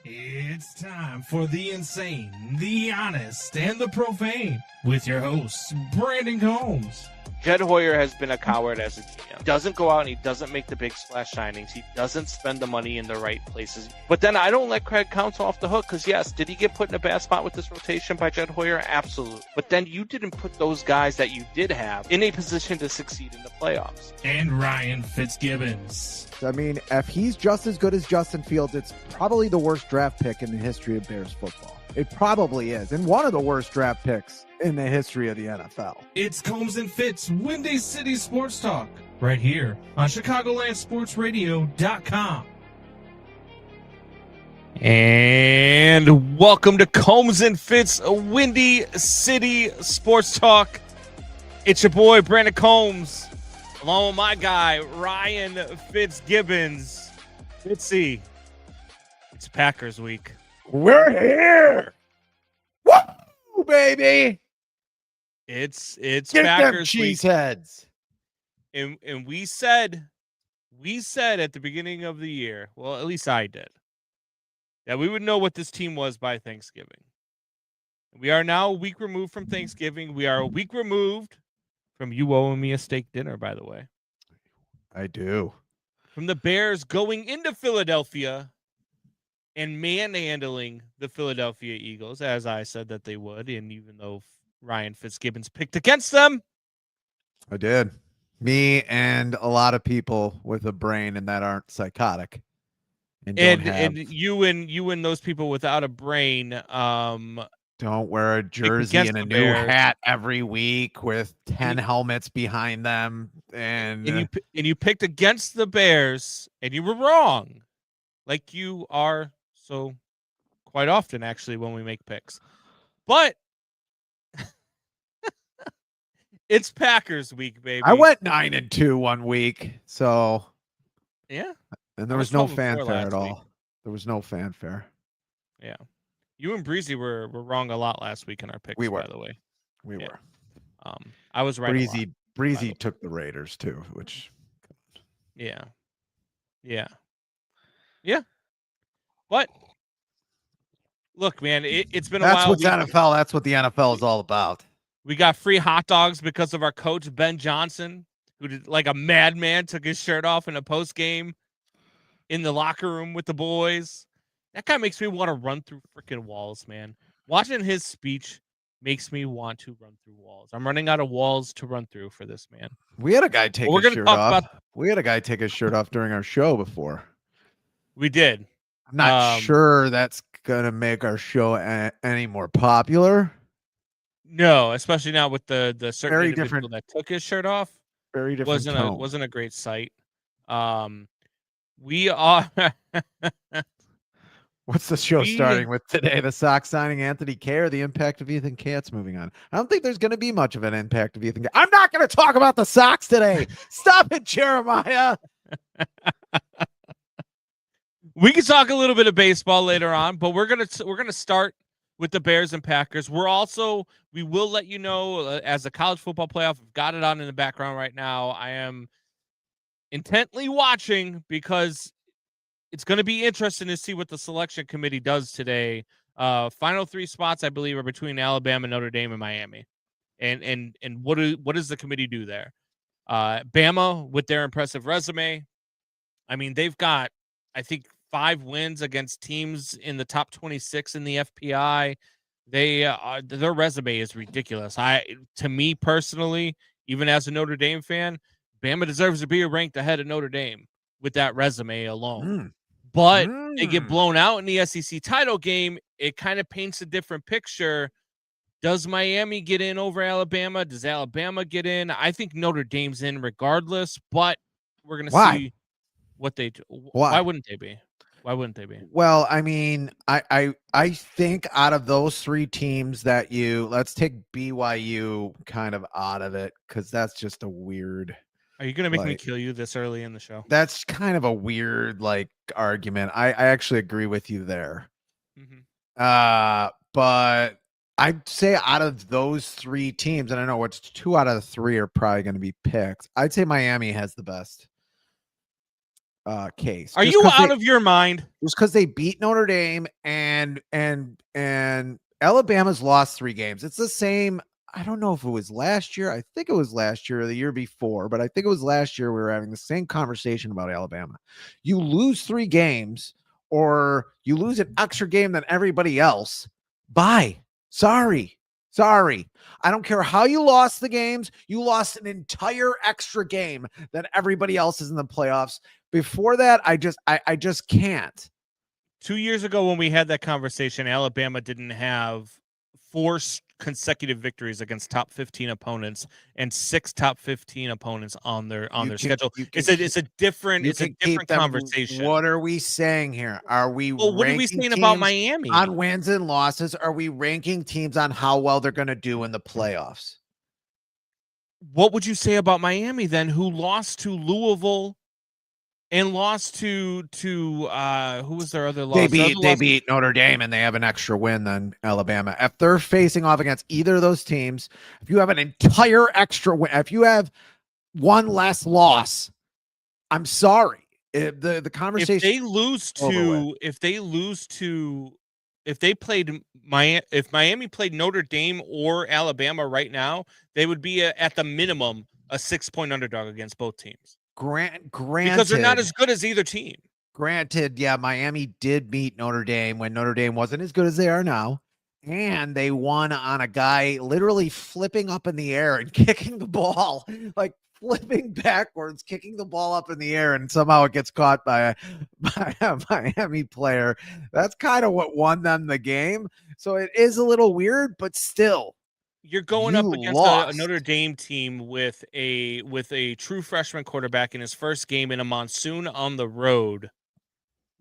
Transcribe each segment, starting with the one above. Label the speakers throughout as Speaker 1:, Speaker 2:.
Speaker 1: It's time for the insane, the honest, and the profane with your host, Brandon Combs.
Speaker 2: Jed Hoyer has been a coward as a GM. He doesn't go out and he doesn't make the big splash signings. He doesn't spend the money in the right places. But then I don't let Craig Counsell off the hook because, yes, did he get put in a bad spot with this rotation by Jed Hoyer? Absolutely. But then you didn't put those guys that you did have in a position to succeed in the playoffs.
Speaker 1: And Ryan Fitzgibbons.
Speaker 3: I mean, if he's just as good as Justin Fields, it's probably the worst draft pick in the history of Bears football. It probably is. And one of the worst draft picks in the history of the NFL.
Speaker 1: It's Combs and Fitz, Windy City Sports Talk, right here on ChicagolandSportsRadio.com.
Speaker 2: And welcome to Combs and Fitz, Windy City Sports Talk. It's your boy, Brandon Combs, along with my guy, Ryan Fitzgibbons. Fitzy, it's Packers week.
Speaker 3: We're here. Woo, baby.
Speaker 2: It's
Speaker 3: Get
Speaker 2: Packers
Speaker 3: them
Speaker 2: week.
Speaker 3: cheeseheads.
Speaker 2: And we said at the beginning of the year, well, at least I did, that we would know what this team was by Thanksgiving. We are now a week removed from Thanksgiving. We are a week removed from you owing me a steak dinner, by the way.
Speaker 3: I do.
Speaker 2: From the Bears going into Philadelphia and manhandling the Philadelphia Eagles, as I said that they would, and even though Ryan Fitzgibbons picked against them.
Speaker 3: I did. Me and a lot of people with a brain and that aren't psychotic.
Speaker 2: And you and those people without a brain
Speaker 3: don't wear a jersey and a new
Speaker 2: Bears.
Speaker 3: hat every week with 10 helmets behind them. And
Speaker 2: you picked against the Bears, and you were wrong, like you are so quite often, actually, when we make picks. But it's Packers week, baby.
Speaker 3: I went 9-2 one week, so
Speaker 2: yeah.
Speaker 3: And there was no fanfare at all. There was no fanfare.
Speaker 2: Yeah. You and Breezy were wrong a lot last week in our picks, by the way.
Speaker 3: We were.
Speaker 2: I was right.
Speaker 3: Breezy took the Raiders too, which
Speaker 2: Yeah. But look, man, it's been a while.
Speaker 3: That's what's NFL. That's what the NFL is all about.
Speaker 2: We got free hot dogs because of our coach, Ben Johnson, who did like a madman, took his shirt off in a post game in the locker room with the boys. That guy makes me want to run through freaking walls, man. Watching his speech makes me want to run through walls. I'm running out of walls to run through for this man.
Speaker 3: We had a guy take his shirt off. We had a guy take his shirt off during our show before.
Speaker 2: We did.
Speaker 3: I'm not sure that's going to make our show any more popular.
Speaker 2: No, especially now with the certain
Speaker 3: very
Speaker 2: individual
Speaker 3: different
Speaker 2: that took his shirt off.
Speaker 3: Very different.
Speaker 2: Wasn't a great sight. We are.
Speaker 3: What's the show starting with today? The Sox signing Anthony Kay or the impact of Ethan Katz moving on? I don't think there's going to be much of an impact of Ethan Katz. I'm not going to talk about the Sox today. Stop it, Jeremiah.
Speaker 2: We can talk a little bit of baseball later on, but we're gonna start with the Bears and Packers. We will let you know as the college football playoff. I've got it on in the background right now. I am intently watching because it's going to be interesting to see what the selection committee does today. Final three spots, I believe, are between Alabama, Notre Dame, and Miami. And what does the committee do there? Bama, with their impressive resume, I mean, they've got, I think, 5 wins against teams in the top 26 in the FPI. Their resume is ridiculous. To me personally, even as a Notre Dame fan, Bama deserves to be ranked ahead of Notre Dame with that resume alone. But they get blown out in the SEC title game. It kind of paints a different picture. Does Miami get in over Alabama? Does Alabama get in? I think Notre Dame's in regardless, but we're going to see what they do. Why wouldn't they be? Why wouldn't they be?
Speaker 3: Well, I mean, I think out of those 3 teams that let's take BYU kind of out of it because that's just a weird.
Speaker 2: Are you going to make me kill you this early in the show?
Speaker 3: That's kind of a weird argument. I actually agree with you there.
Speaker 2: Mm-hmm.
Speaker 3: But I'd say out of those 3 teams, and I know it's 2 out of the 3 are probably going to be picked. I'd say Miami has the best. case.
Speaker 2: Are you out of your mind?
Speaker 3: Just because they beat Notre Dame and Alabama's lost 3 games. It's the same. I don't know if it was last year. I think it was last year or the year before, but I think it was last year we were having the same conversation about Alabama. You lose 3 games or you lose an extra game than everybody else. Bye. Sorry. I don't care how you lost the games. You lost an entire extra game that everybody else is in the playoffs. Before that, I just can't.
Speaker 2: 2 years ago when we had that conversation, Alabama didn't have 4 consecutive victories against top 15 opponents and 6 top 15 opponents on their schedule. It's a different conversation.
Speaker 3: What are we saying here? Are we
Speaker 2: what are we saying about Miami
Speaker 3: on wins and losses? Are we ranking teams on how well they're going to do in the playoffs?
Speaker 2: What would you say about Miami then, who lost to Louisville and lost to who was their other loss?
Speaker 3: They beat Notre Dame and they have an extra win than Alabama. If they're facing off against either of those teams, if you have an entire extra win, if you have one less loss, I'm sorry. The conversation.
Speaker 2: If Miami played Notre Dame or Alabama right now, they would be at the minimum a 6-point underdog against both teams.
Speaker 3: Granted,
Speaker 2: because they're not as good as either team.
Speaker 3: Granted, yeah, Miami did beat Notre Dame when Notre Dame wasn't as good as they are now. And they won on a guy literally flipping up in the air and kicking the ball, like flipping backwards, kicking the ball up in the air, and somehow it gets caught by a Miami player. That's kind of what won them the game. So it is a little weird, but still.
Speaker 2: You're going up against a Notre Dame team with a true freshman quarterback in his first game in a monsoon on the road,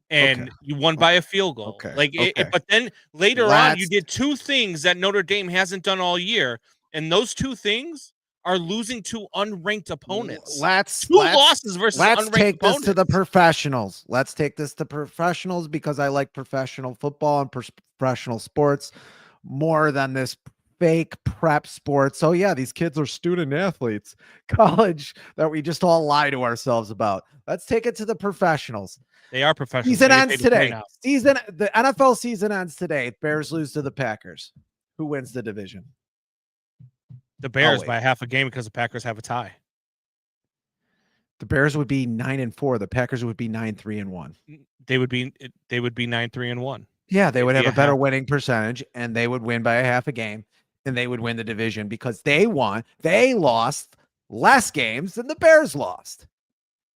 Speaker 2: and you won by a field goal. But then later on, you did 2 things that Notre Dame hasn't done all year, and those 2 things are losing to unranked opponents. Losses versus unranked opponents.
Speaker 3: Let's take this to the professionals. Let's take this to professionals because I like professional football and professional sports more than this fake prep sports. So yeah, these kids are student athletes, college that we just all lie to ourselves about. Let's take it to the professionals.
Speaker 2: They are professionals.
Speaker 3: Season ends today. The NFL season ends today. Bears lose to the Packers. Who wins the division?
Speaker 2: The Bears by half a game because the Packers have a tie.
Speaker 3: The Bears would be 9-4. The Packers would be 9-3-1.
Speaker 2: They would be 9-3-1.
Speaker 3: Yeah, they would have a better winning percentage and they would win by a half a game. And they would win the division because they lost less games than the Bears lost.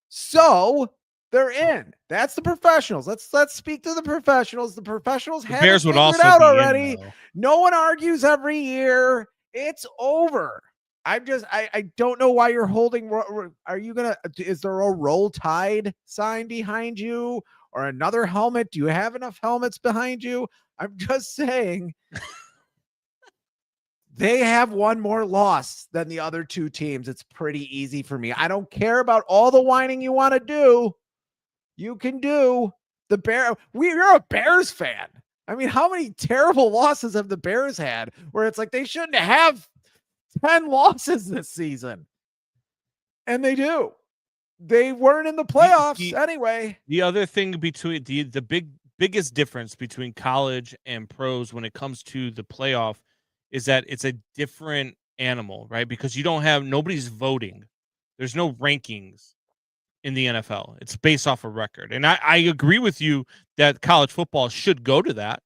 Speaker 3: So they're in. That's the professionals. Let's speak to the professionals. The professionals have it figured out already. No one argues every year. It's over. I don't know why you're holding. Are you is there a Roll Tide sign behind you or another helmet? Do you have enough helmets behind you? I'm just saying. They have one more loss than the other 2 teams. It's pretty easy for me. I don't care about all the whining you want to do. You can do the Bear. You're a Bears fan. I mean, how many terrible losses have the Bears had where it's like they shouldn't have 10 losses this season? And they do. They weren't in the playoffs anyway.
Speaker 2: The other thing between the biggest difference between college and pros when it comes to the playoff is that it's a different animal, right? Because nobody's voting. There's no rankings in the NFL. It's based off a record. And I agree with you that college football should go to that.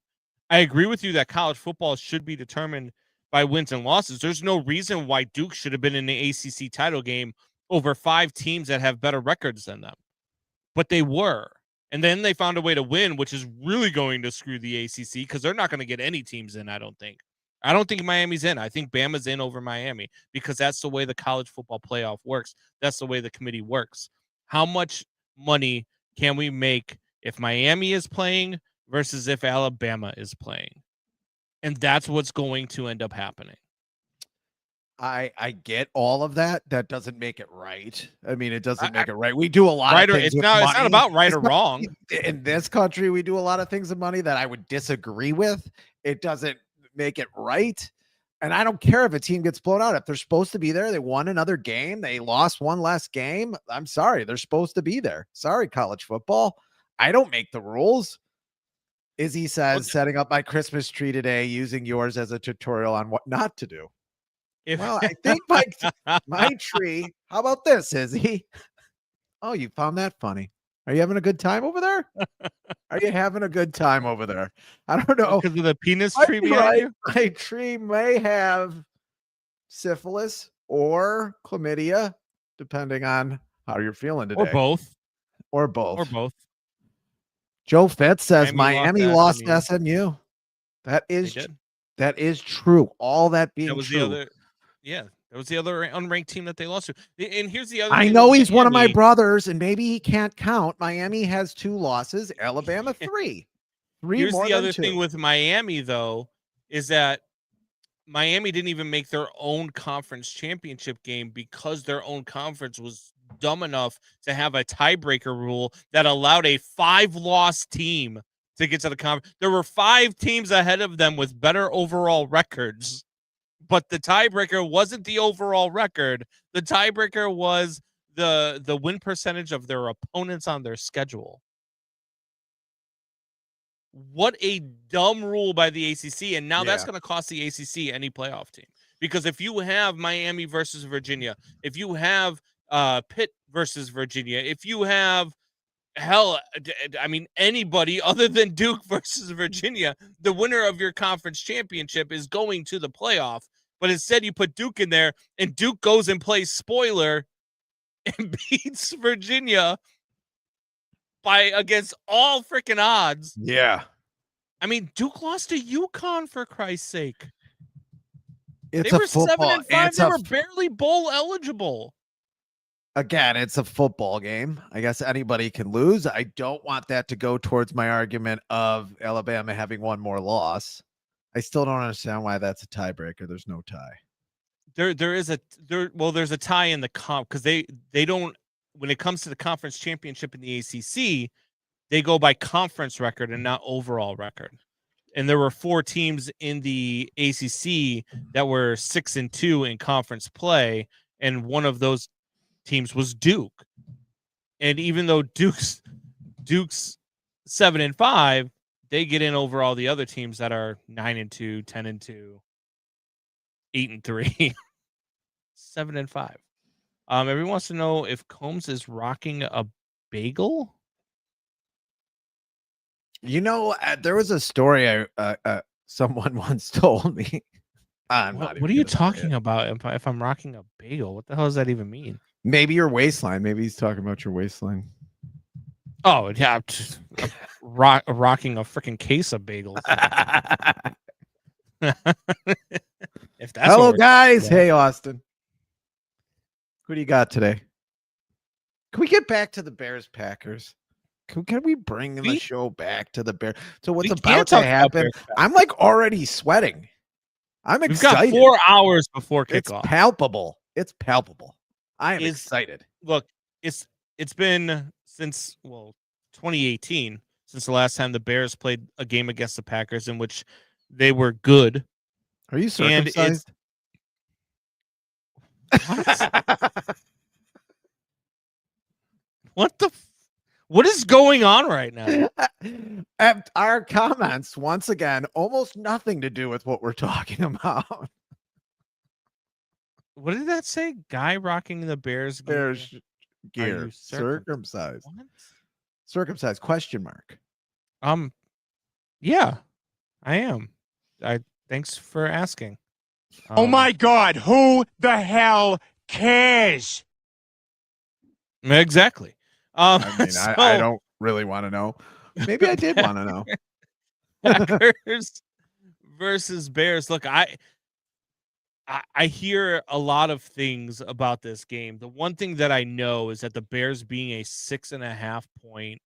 Speaker 2: I agree with you that college football should be determined by wins and losses. There's no reason why Duke should have been in the ACC title game over 5 teams that have better records than them. But they were. And then they found a way to win, which is really going to screw the ACC because they're not going to get any teams in, I don't think. I don't think Miami's in. I think Bama's in over Miami because that's the way the college football playoff works. That's the way the committee works. How much money can we make if Miami is playing versus if Alabama is playing? And that's what's going to end up happening.
Speaker 3: I get all of that. That doesn't make it right. I mean, it doesn't make it right. We do a lot of things. It's not
Speaker 2: about right or wrong.
Speaker 3: In this country, we do a lot of things with money that I would disagree with. It doesn't make it right. And I don't care if a team gets blown out. If they're supposed to be there, they won another game, they lost one last game. I'm sorry, they're supposed to be there. Sorry, college football. I don't make the rules. Izzy says, setting up my Christmas tree today, using yours as a tutorial on what not to do. Well, I think my tree. How about this, Izzy? Oh, you found that funny. Are you having a good time over there? Are you having a good time over there? I don't know.
Speaker 2: Because of the penis tree behind you?
Speaker 3: My tree may have syphilis or chlamydia, depending on how you're feeling today.
Speaker 2: Or both.
Speaker 3: Or both.
Speaker 2: Or both.
Speaker 3: Joe Fitz says Miami lost SMU. That is true. All that being true.
Speaker 2: That was the other unranked team that they lost to. And here's the other.
Speaker 3: I know he's one of my brothers, and maybe he can't count. Miami has 2 losses. Alabama 3.
Speaker 2: Here's the other thing with Miami, though, is that Miami didn't even make their own conference championship game because their own conference was dumb enough to have a tiebreaker rule that allowed a 5-loss team to get to the conference. There were 5 teams ahead of them with better overall records. But the tiebreaker wasn't the overall record. The tiebreaker was the win percentage of their opponents on their schedule. What a dumb rule by the ACC. And now that's going to cost the ACC any playoff team. Because if you have Miami versus Virginia, if you have Pitt versus Virginia, if you have, anybody other than Duke versus Virginia, the winner of your conference championship is going to the playoff. But instead, you put Duke in there, and Duke goes and plays spoiler and beats Virginia against all freaking odds.
Speaker 3: Yeah.
Speaker 2: I mean, Duke lost to UConn, for Christ's sake.
Speaker 3: They
Speaker 2: were 7-5. They were barely bowl eligible.
Speaker 3: Again, it's a football game. I guess anybody can lose. I don't want that to go towards my argument of Alabama having one more loss. I still don't understand why that's a tiebreaker. There's no tie.
Speaker 2: There's a tie in the comp because they don't, when it comes to the conference championship in the ACC, they go by conference record and not overall record. And there were 4 teams in the ACC that were 6-2 in conference play, and one of those teams was Duke. And even though Duke's 7-5, they get in over all the other teams that are 9-2, 10-2, 8-3, 7-5. Everyone wants to know if Combs is rocking a bagel.
Speaker 3: You know, there was a story someone once told me.
Speaker 2: What are you talking about? If I'm rocking a bagel, what the hell does that even mean?
Speaker 3: Maybe your waistline. Maybe he's talking about your waistline.
Speaker 2: Oh yeah, rocking a freaking case of bagels. If that's
Speaker 3: hello guys. Hey Austin, who do you got today? Can we get back to the Bears Packers? Can we bring the show back to the Bears? So what's about to happen? I'm like already sweating. I'm excited.
Speaker 2: We've got 4 hours before kickoff.
Speaker 3: It's palpable. It's palpable. I am excited.
Speaker 2: Look, it's been since 2018 since the last time the Bears played a game against the Packers in which they were good.
Speaker 3: Are you circumcised?
Speaker 2: What is going on right now?
Speaker 3: Our comments, once again, almost nothing to do with what we're talking about.
Speaker 2: What did that say? Guy rocking the Bears
Speaker 3: gear. Circumcised. What? Circumcised, question mark.
Speaker 2: Yeah, I am. Thanks for asking.
Speaker 4: Oh my God, who the hell cares?
Speaker 2: Exactly.
Speaker 3: I don't really want to know. Maybe I did want to know.
Speaker 2: Packers versus Bears. Look, I hear a lot of things about this game. The one thing that I know is that the Bears being a 6.5 point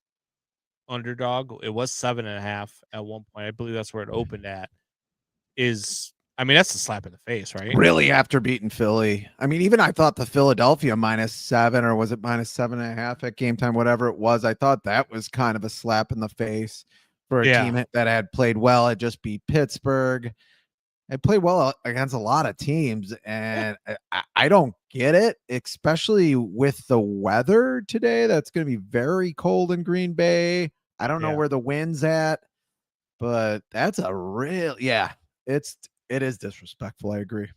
Speaker 2: underdog, it was 7.5 at one point. I believe that's where it opened at. That's a slap in the face, right?
Speaker 3: Really, after beating Philly. I mean, even I thought the Philadelphia -7, or was it -7.5 at game time, whatever it was. I thought that was kind of a slap in the face for a team that had played well. It just beat Pittsburgh. They play well against a lot of teams, and I don't get it, especially with the weather today. That's going to be very cold in Green Bay. I don't know
Speaker 2: Yeah.
Speaker 3: where the wind's at, but that's a real it is disrespectful. I agree.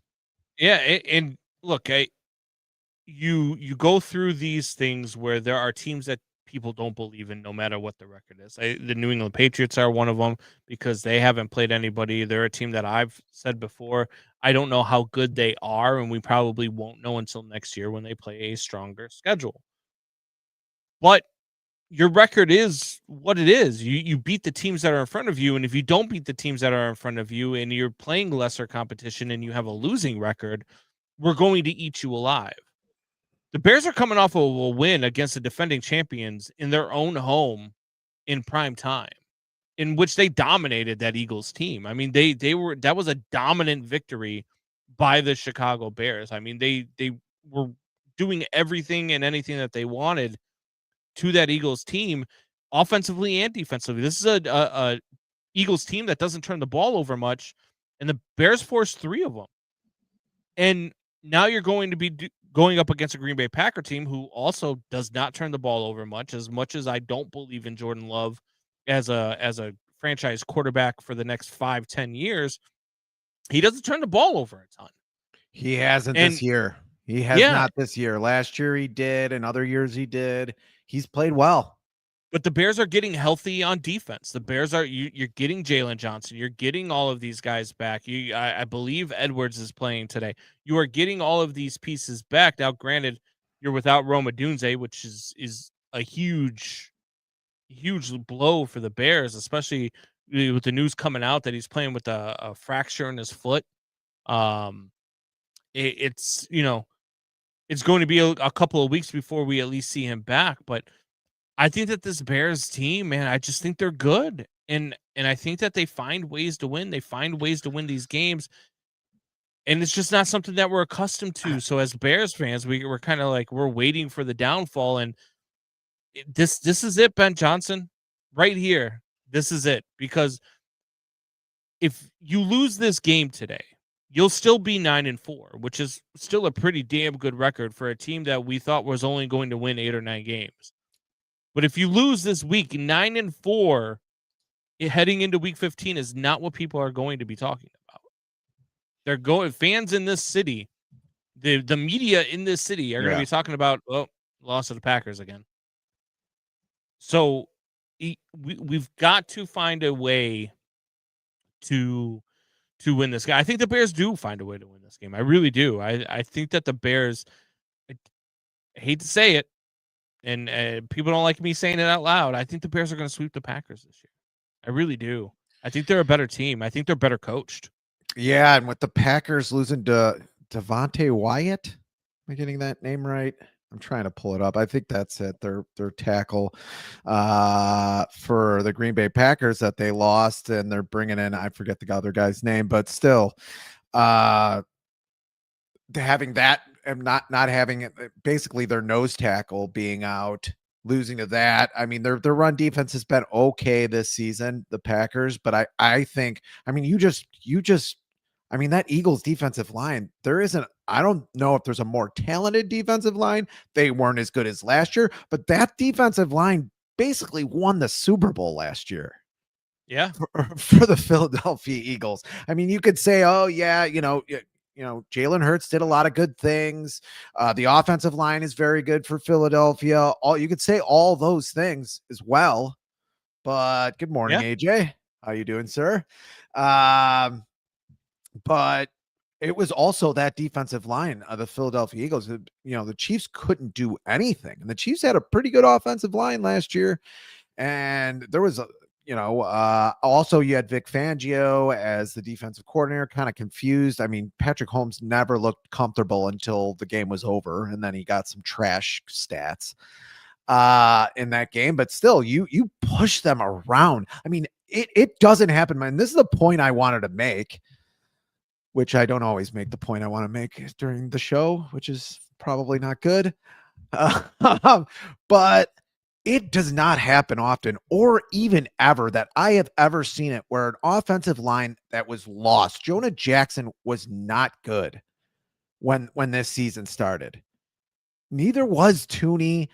Speaker 2: Yeah, and look, you go through these things where there are teams that people don't believe in, no matter what the record is. The New England Patriots are one of them because they haven't played anybody. They're a team that I've said before, I don't know how good they are, and we probably won't know until next year when they play a stronger schedule. But your record is what it is. You beat the teams that are in front of you, and if you don't beat the teams that are in front of you, and you're playing lesser competition, and you have a losing record, we're going to eat you alive. The Bears are coming off of a win against the defending champions in their own home in prime time, in which they dominated that Eagles team. I mean, that was a dominant victory by the Chicago Bears. I mean, they were doing everything and anything that they wanted to that Eagles team, offensively and defensively. This is a Eagles team that doesn't turn the ball over much, and the Bears forced 3 of them. And now you're going to be going up against a Green Bay Packer team who also does not turn the ball over much as I don't believe in Jordan Love as a franchise quarterback for the next 5-10 years. He doesn't turn the ball over a ton.
Speaker 3: He hasn't this year. He has not this year. Last year he did, and other years he did. He's played well.
Speaker 2: But the Bears are getting healthy on defense. The Bears are you're getting Jalen Johnson. You're getting all of these guys back. I believe Edwards is playing today. You are getting all of these pieces back. Now, granted, you're without Rome Odunze, which is a huge blow for the Bears, especially with the news coming out that he's playing with a fracture in his foot. It's it's going to be a couple of weeks before we at least see him back, but I think that this Bears team, man, I just think they're good. And I think that they find ways to win. They find ways to win these games. And it's just not something that we're accustomed to. So as Bears fans, we're kind of like we're waiting for the downfall. And this is it, Ben Johnson, right here. This is it. Because if you lose this game today, you'll still be 9-4, which is still a pretty damn good record for a team that we thought was only going to win 8 or 9 games. But if you lose this week, 9-4, heading into week 15 is not what people are going to be talking about. They're going fans in this city, the media in this city are going to be talking about, loss of the Packers again. So we've got to find a way to win this game. I think the Bears do find a way to win this game. I really do. I think that the Bears, I hate to say it, and people don't like me saying it out loud, I think the Bears are going to sweep the Packers this year. I really do. I think they're a better team. I think they're better coached.
Speaker 3: Yeah, and with the Packers losing to Devontae Wyatt, am I getting that name right? I'm trying to pull it up. I think that's it. Their tackle for the Green Bay Packers that they lost, and they're bringing in, I forget the other guy's name, but still, having that and not having it, basically their nose tackle being out, losing to that. I mean, their run defense has been okay this season, the Packers, but I think, I mean, I mean, that Eagles defensive line, I don't know if there's a more talented defensive line. They weren't as good as last year, but that defensive line basically won the Super Bowl last year.
Speaker 2: Yeah.
Speaker 3: For the Philadelphia Eagles. I mean, you could say, oh yeah, Jalen Hurts did a lot of good things. The offensive line is very good for Philadelphia. You could say all those things as well. But good morning, AJ. How you doing, sir? But it was also that defensive line of the Philadelphia Eagles. The Chiefs couldn't do anything, and the Chiefs had a pretty good offensive line last year. And there was also you had Vic Fangio as the defensive coordinator, kind of confused. I mean, Patrick Mahomes never looked comfortable until the game was over, and then he got some trash stats in that game. But still, you push them around. I mean, it doesn't happen, man. This is the point I wanted to make, which I don't always make the point I want to make during the show, which is probably not good. But It does not happen often or even ever that I have ever seen it where an offensive line that was lost. Jonah Jackson was not good when this season started. Neither was Tooney.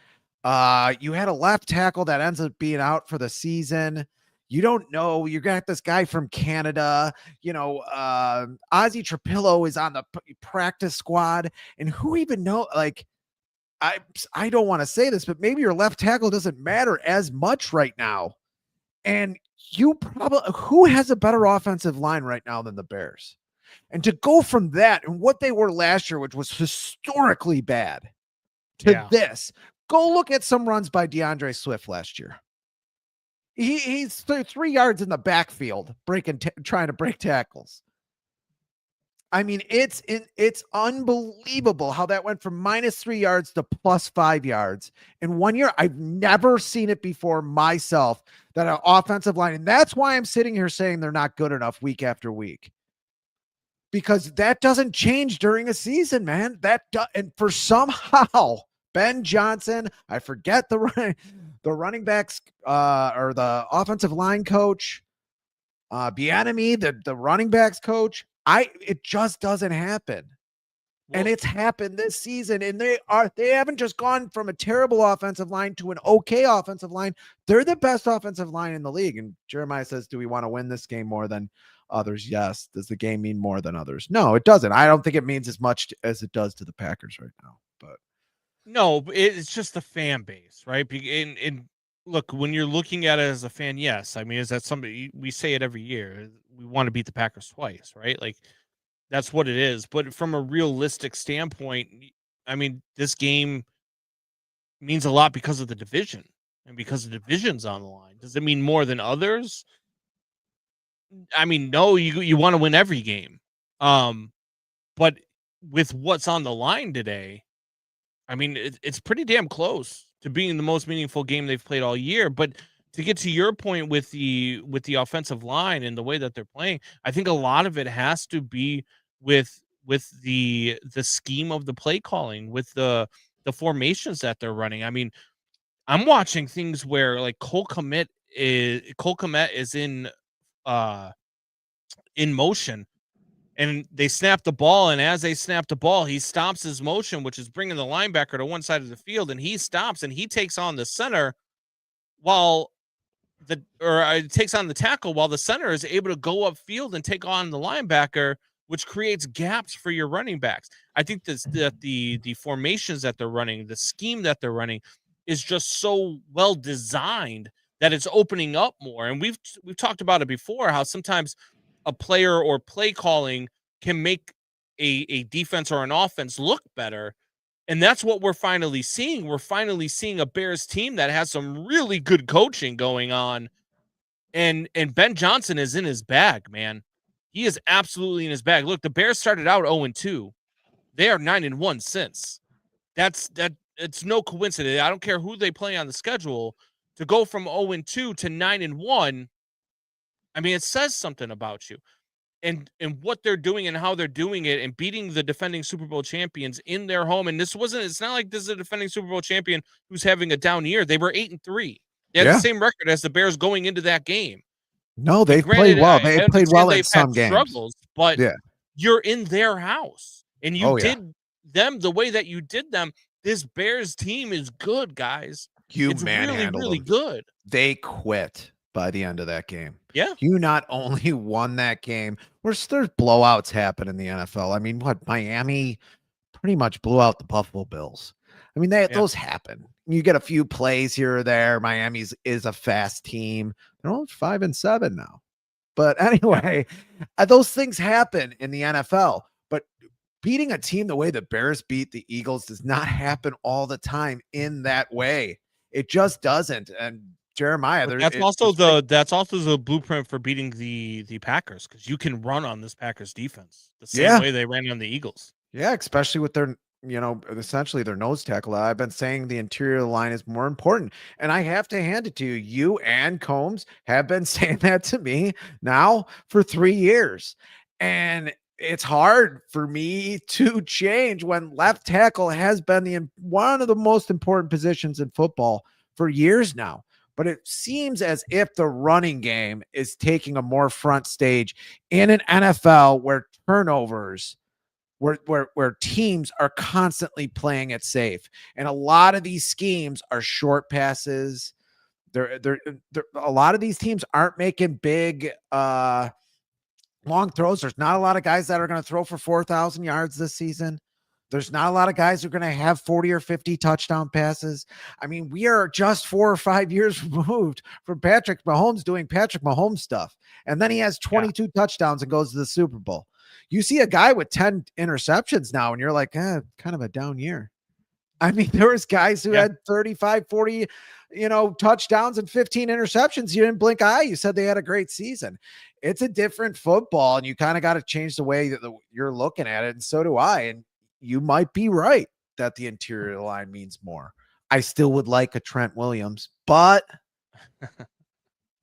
Speaker 3: You had a left tackle that ends up being out for the season. You don't know. You got this guy from Canada. Ozzy Trapillo is on the practice squad, and who even know? Like, I don't want to say this, but maybe your left tackle doesn't matter as much right now. And who has a better offensive line right now than the Bears? And to go from that and what they were last year, which was historically bad, to this, go look at some runs by DeAndre Swift last year. He's 3 yards in the backfield, trying to break tackles. I mean, it's unbelievable how that went from -3 yards to +5 yards in 1 year. I've never seen it before myself, that an offensive line, and that's why I'm sitting here saying they're not good enough week after week, because that doesn't change during a season, man. And for somehow Ben Johnson, I forget the running backs or the offensive line coach, Bieniemy, the running backs coach. It just doesn't happen. Well, and it's happened this season, and they haven't just gone from a terrible offensive line to an okay offensive line. They're the best offensive line in the league. And Jeremiah says, do we want to win this game more than others? Yes. Does the game mean more than others? No, it doesn't. I don't think it means as much as it does to the Packers right now. But
Speaker 2: no, it's just the fan base, right? And look, when you're looking at it as a fan, yes. I mean, is that somebody, we say it every year, we want to beat the Packers twice, right? Like, that's what it is. But from a realistic standpoint, I mean, this game means a lot because of the division and because the division's on the line. Does it mean more than others? I mean, no, you want to win every game. But with what's on the line today, I mean, it's pretty damn close to being the most meaningful game they've played all year. But to get to your point with the offensive line and the way that they're playing, I think a lot of it has to be with the scheme of the play calling, with the formations that they're running. I mean, I'm watching things where like Cole Kmet is in motion, and they snap the ball, and as they snap the ball, he stops his motion, which is bringing the linebacker to one side of the field, and he stops and he takes on the center takes on the tackle while the center is able to go upfield and take on the linebacker, which creates gaps for your running backs. I think that the formations that they're running, the scheme that they're running, is just so well designed that it's opening up more. And we've talked about it before, how sometimes a player or play calling can make a defense or an offense look better. And that's what we're finally seeing. We're finally seeing a Bears team that has some really good coaching going on. And Ben Johnson is in his bag, man. He is absolutely in his bag. Look, the Bears started out 0-2. They are 9-1 since. It's no coincidence. I don't care who they play on the schedule. To go from 0-2 to 9-1, I mean, it says something about you. And what they're doing and how they're doing it, and beating the defending Super Bowl champions in their home. And it's not like this is a defending Super Bowl champion who's having a down year. They were 8-3. They had the same record as the Bears going into that game.
Speaker 3: No, they played well. They played well in some games.
Speaker 2: Struggles, but you're in their house, and you did them the way that you did them. This Bears team is good, guys.
Speaker 3: It's
Speaker 2: really, really good.
Speaker 3: They quit by the end of that game.
Speaker 2: Yeah.
Speaker 3: You not only won that game, there's blowouts happen in the NFL. I mean, Miami pretty much blew out the Buffalo Bills. I mean, those happen. You get a few plays here or there. Miami's is a fast team. They're only 5-7 now. But anyway, those things happen in the NFL. But beating a team the way the Bears beat the Eagles does not happen all the time in that way. It just doesn't. And Jeremiah,
Speaker 2: that's also the blueprint for beating the Packers, because you can run on this Packers defense the same way they ran on the Eagles.
Speaker 3: Yeah, especially with their, essentially their nose tackle. I've been saying the interior of the line is more important, and I have to hand it to you. You and Combs have been saying that to me now for 3 years, and it's hard for me to change when left tackle has been one of the most important positions in football for years now. But it seems as if the running game is taking a more front stage in an NFL where turnovers, where teams are constantly playing it safe. And a lot of these schemes are short passes. They're a lot of these teams aren't making big long throws. There's not a lot of guys that are going to throw for 4,000 yards this season. There's not a lot of guys who are going to have 40 or 50 touchdown passes. I mean, we are just 4 or 5 years removed from Patrick Mahomes doing Patrick Mahomes stuff. And then he has 22 touchdowns and goes to the Super Bowl. You see a guy with 10 interceptions now, and you're like, kind of a down year. I mean, there was guys who had 35, 40, touchdowns and 15 interceptions. You didn't blink an eye. You said they had a great season. It's a different football, and you kind of got to change the way that you're looking at it. And so do I. And you might be right that the interior line means more. I still would like a Trent Williams, but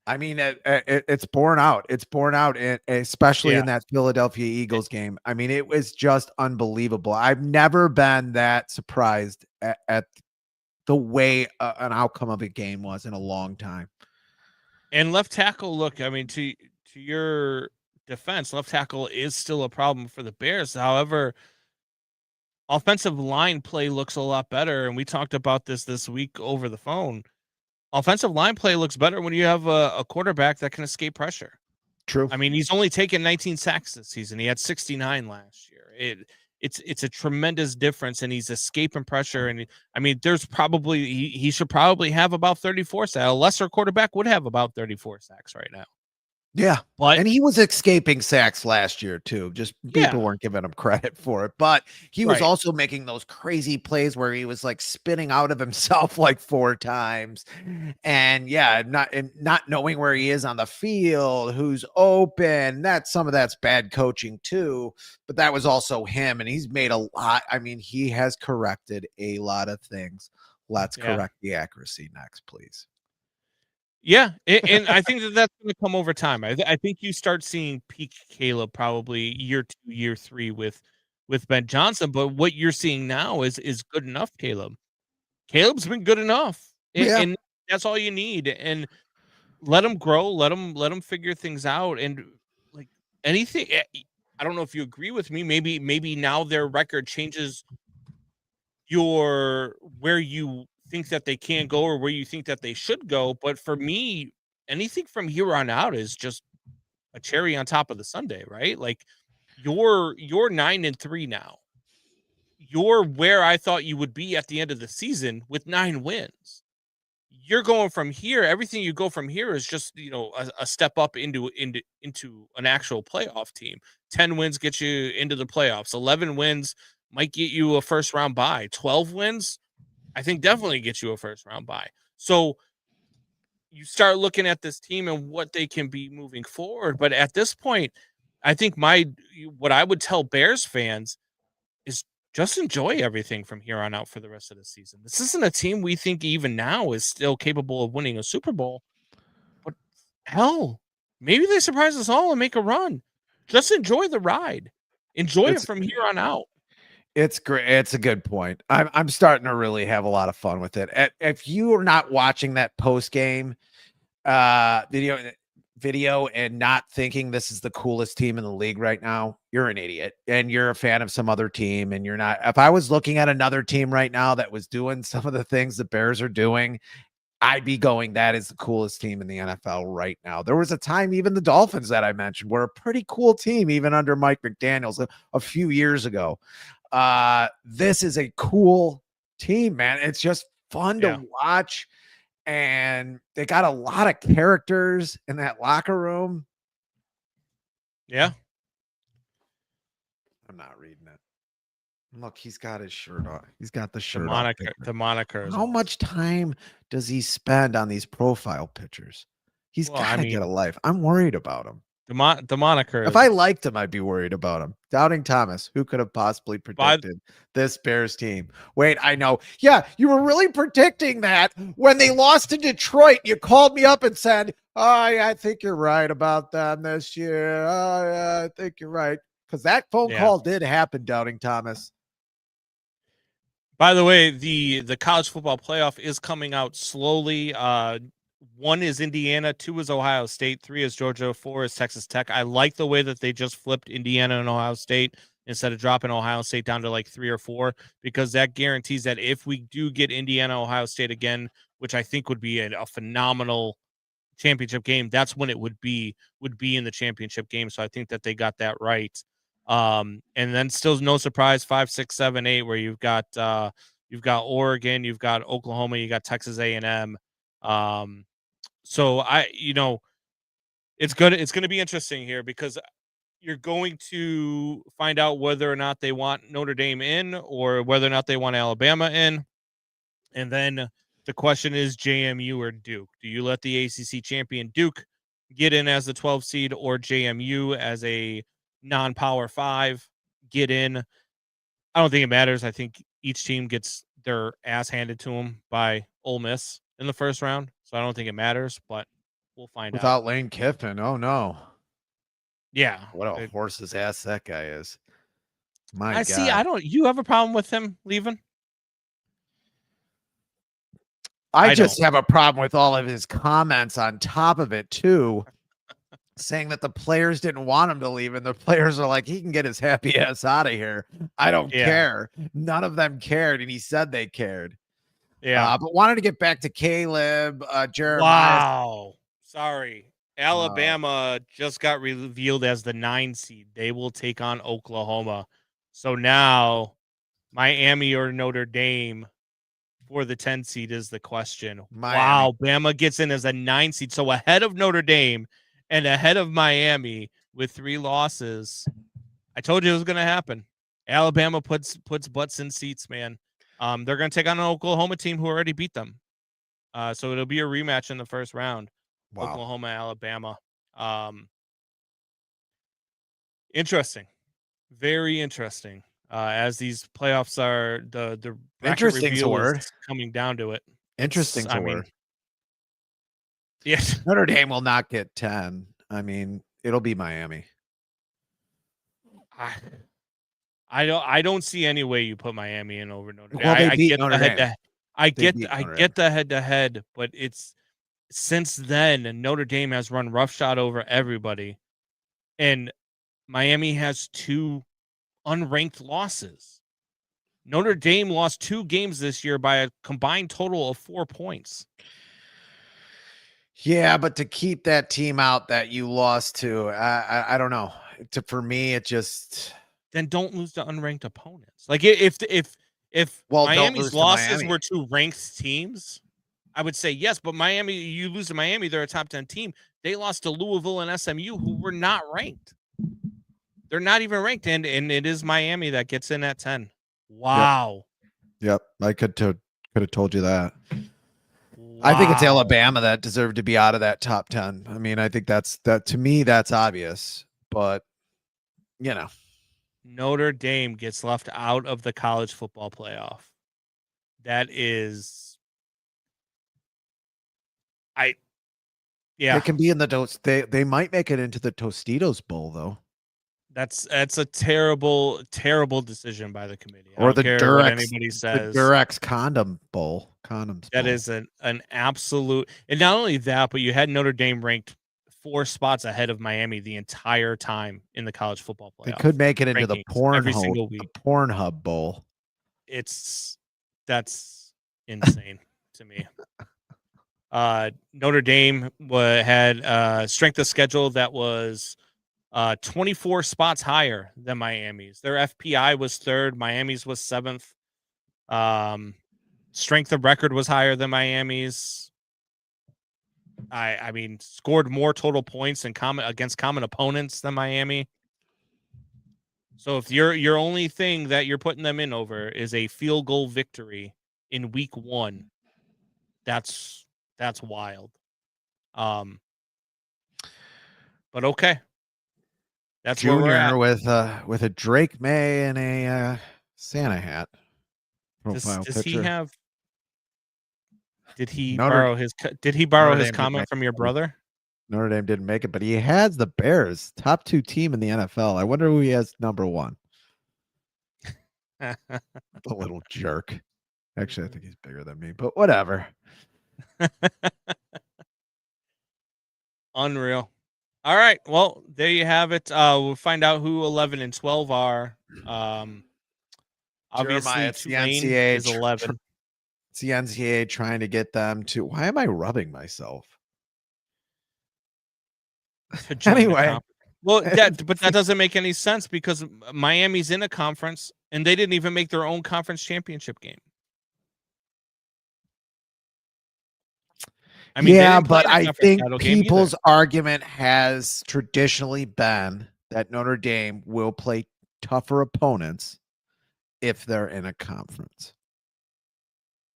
Speaker 3: I mean, it's borne out. It's borne out, especially in that Philadelphia Eagles game. I mean, it was just unbelievable. I've never been that surprised at the way an outcome of a game was in a long time.
Speaker 2: And left tackle, look, I mean, to your defense, left tackle is still a problem for the Bears. However, offensive line play looks a lot better, and we talked about this week over the phone. Offensive line play looks better when you have a quarterback that can escape pressure.
Speaker 3: True.
Speaker 2: I mean, he's only taken 19 sacks this season. He had 69 last year. It's a tremendous difference, and he's escaping pressure. And I mean, there's probably he should probably have about 34 sacks. A lesser quarterback would have about 34 sacks right now.
Speaker 3: Yeah.
Speaker 2: But
Speaker 3: and he was escaping sacks last year too. Just people weren't giving him credit for it. But he was also making those crazy plays where he was like spinning out of himself like 4 times. And not knowing where he is on the field, who's open. Some of that's bad coaching too. But that was also him. And he's made a lot. I mean, he has corrected a lot of things. Let's correct the accuracy next, please.
Speaker 2: Yeah, and I think that's going to come over time. I think you start seeing peak Caleb probably year 2, year 3 with Ben Johnson. But what you're seeing now is good enough, Caleb. Caleb's been good enough, and that's all you need. And let him grow, let him figure things out. And like anything, I don't know if you agree with me. Maybe now their record changes where you think that they can go or where you think that they should go. But for me, anything from here on out is just a cherry on top of the sundae, right? Like you're 9-3 now. You're where I thought you would be at the end of the season with 9 wins. You're going from here. Everything you go from here is just, a step up into an actual playoff team. 10 wins get you into the playoffs. 11 wins might get you a first round bye. 12 wins, I think definitely gets you a first round bye. So you start looking at this team and what they can be moving forward. But at this point, I think what I would tell Bears fans is just enjoy everything from here on out for the rest of the season. This isn't a team we think even now is still capable of winning a Super Bowl. But hell, maybe they surprise us all and make a run. Just enjoy the ride. Enjoy it from here on out.
Speaker 3: It's great. It's a good point. I'm starting to really have a lot of fun with it. If you are not watching that post game video and not thinking this is the coolest team in the league right now, you're an idiot and you're a fan of some other team. And you're not. If I was looking at another team right now that was doing some of the things the Bears are doing, I'd be going, that is the coolest team in the NFL right now. There was a time, even the Dolphins that I mentioned were a pretty cool team, even under Mike McDaniels a few years ago. This is a cool team, man. It's just fun to watch. And they got a lot of characters in that locker room.
Speaker 2: Yeah.
Speaker 3: I'm not reading it. Look, he's got his shirt on. He's got the shirt
Speaker 2: on.
Speaker 3: The
Speaker 2: moniker.
Speaker 3: How much time does he spend on these profile pictures? He's got to get a life. I'm worried about him.
Speaker 2: The moniker.
Speaker 3: If I liked him, I'd be worried about him. Doubting Thomas. Who could have possibly predicted this Bears team? Wait, I know. Yeah, you were really predicting that when they lost to Detroit. You called me up and said, "Oh, yeah, I think you're right about them this year. Oh, yeah, I think you're right." Because that phone call did happen, Doubting Thomas.
Speaker 2: By the way, the college football playoff is coming out slowly. 1 is Indiana, 2 is Ohio State, 3 is Georgia, 4 is Texas Tech. I like the way that they just flipped Indiana and Ohio State instead of dropping Ohio State down to like 3 or 4, because that guarantees that if we do get Indiana, Ohio State again, which I think would be a phenomenal championship game, that's when it would be in the championship game. So I think that they got that right. And then still no surprise, 5, 6, 7, 8, where you've got Oregon, you've got Oklahoma, you got Texas A&M. So it's going to be interesting here, because you're going to find out whether or not they want Notre Dame in or whether or not they want Alabama in. And then the question is JMU or Duke. Do you let the ACC champion Duke get in as the 12 seed, or JMU as a non-power 5 get in? I don't think it matters. I think each team gets their ass handed to them by Ole Miss in the first round. So I don't think it matters, but we'll find out.
Speaker 3: Without Lane Kiffin, oh no.
Speaker 2: Yeah.
Speaker 3: What a horse's ass that guy is. My God.
Speaker 2: See, you have a problem with him leaving?
Speaker 3: I just have a problem with all of his comments on top of it too, saying that the players didn't want him to leave, and the players are like, he can get his happy ass out of here. I don't care. None of them cared, and he said they cared.
Speaker 2: Yeah.
Speaker 3: But wanted to get back to Caleb, Jeremiah.
Speaker 2: Wow. Sorry. Alabama just got revealed as the 9 seed. They will take on Oklahoma. So now Miami or Notre Dame for the 10 seed is the question.
Speaker 3: Miami.
Speaker 2: Wow. Bama gets in as a 9 seed. So ahead of Notre Dame and ahead of Miami with 3 losses. I told you it was going to happen. Alabama puts butts in seats, man. They're going to take on an Oklahoma team who already beat them. So it'll be a rematch in the first round. Wow. Oklahoma, Alabama. Interesting. Very interesting. As these playoffs are, the
Speaker 3: interesting is a word
Speaker 2: coming down to it.
Speaker 3: Interesting is a word.
Speaker 2: Yes.
Speaker 3: Notre Dame will not get 10. I mean, it'll be Miami.
Speaker 2: I don't see any way you put Miami in over Notre Dame.
Speaker 3: Well,
Speaker 2: I get Notre Dame. I get the head-to-head, but it's since then Notre Dame has run roughshod over everybody, and Miami has 2 unranked losses. Notre Dame lost 2 games this year by a combined total of 4 points.
Speaker 3: Yeah, but to keep that team out that you lost to, I don't know. For me, it just
Speaker 2: then don't lose to unranked opponents. Like if Miami's losses were to ranked teams, I would say yes. But Miami, you lose to Miami, they're a top 10 team. They lost to Louisville and SMU, who were not ranked. They're not even ranked, and it is Miami that gets in at 10. Wow.
Speaker 3: Yep. I could have told you that. Wow. I think it's Alabama that deserved to be out of that top 10. I mean, I think that to me, that's obvious, but
Speaker 2: Notre Dame gets left out of the college football playoff. That is,
Speaker 3: They can be in the they might make it into the Tostitos Bowl though.
Speaker 2: That's a terrible decision by the committee.
Speaker 3: Or the Durex,
Speaker 2: anybody says.
Speaker 3: The Durex Condom Bowl.
Speaker 2: That is an absolute, and not only that, but you had Notre Dame ranked 4 spots ahead of Miami the entire time in the college football playoff.
Speaker 3: They could make it into the Pornhub Bowl.
Speaker 2: That's insane to me. Notre Dame had strength of schedule that was 24 spots higher than Miami's. Their FPI was 3rd. Miami's was 7th. Strength of record was higher than Miami's. I mean, scored more total points against common opponents than Miami. So if your only thing that you're putting them in over is a field goal victory in week 1, that's wild. But okay. That's
Speaker 3: Junior
Speaker 2: where we're
Speaker 3: at. with a Drake May and a Santa hat.
Speaker 2: Does he have? Did he borrow his comment from your brother?
Speaker 3: Notre Dame didn't make it, but he has the Bears, top 2 team in the NFL. I wonder who he has number 1. The little jerk. Actually, I think he's bigger than me, but whatever.
Speaker 2: Unreal. All right. Well, there you have it. We'll find out who 11 and 12 are. Obviously,
Speaker 3: Jeremiah, it's the
Speaker 2: Tulane
Speaker 3: NCAA
Speaker 2: is 11.
Speaker 3: It's the NCAA trying to get them to. Why am I rubbing myself?
Speaker 2: To join the
Speaker 3: Anyway.
Speaker 2: conference. Well, but that doesn't make any sense because Miami's in a conference and they didn't even make their own conference championship game. I mean,
Speaker 3: yeah, but I think people's
Speaker 2: either.
Speaker 3: argument has traditionally been that Notre Dame will play tougher opponents if they're in a conference.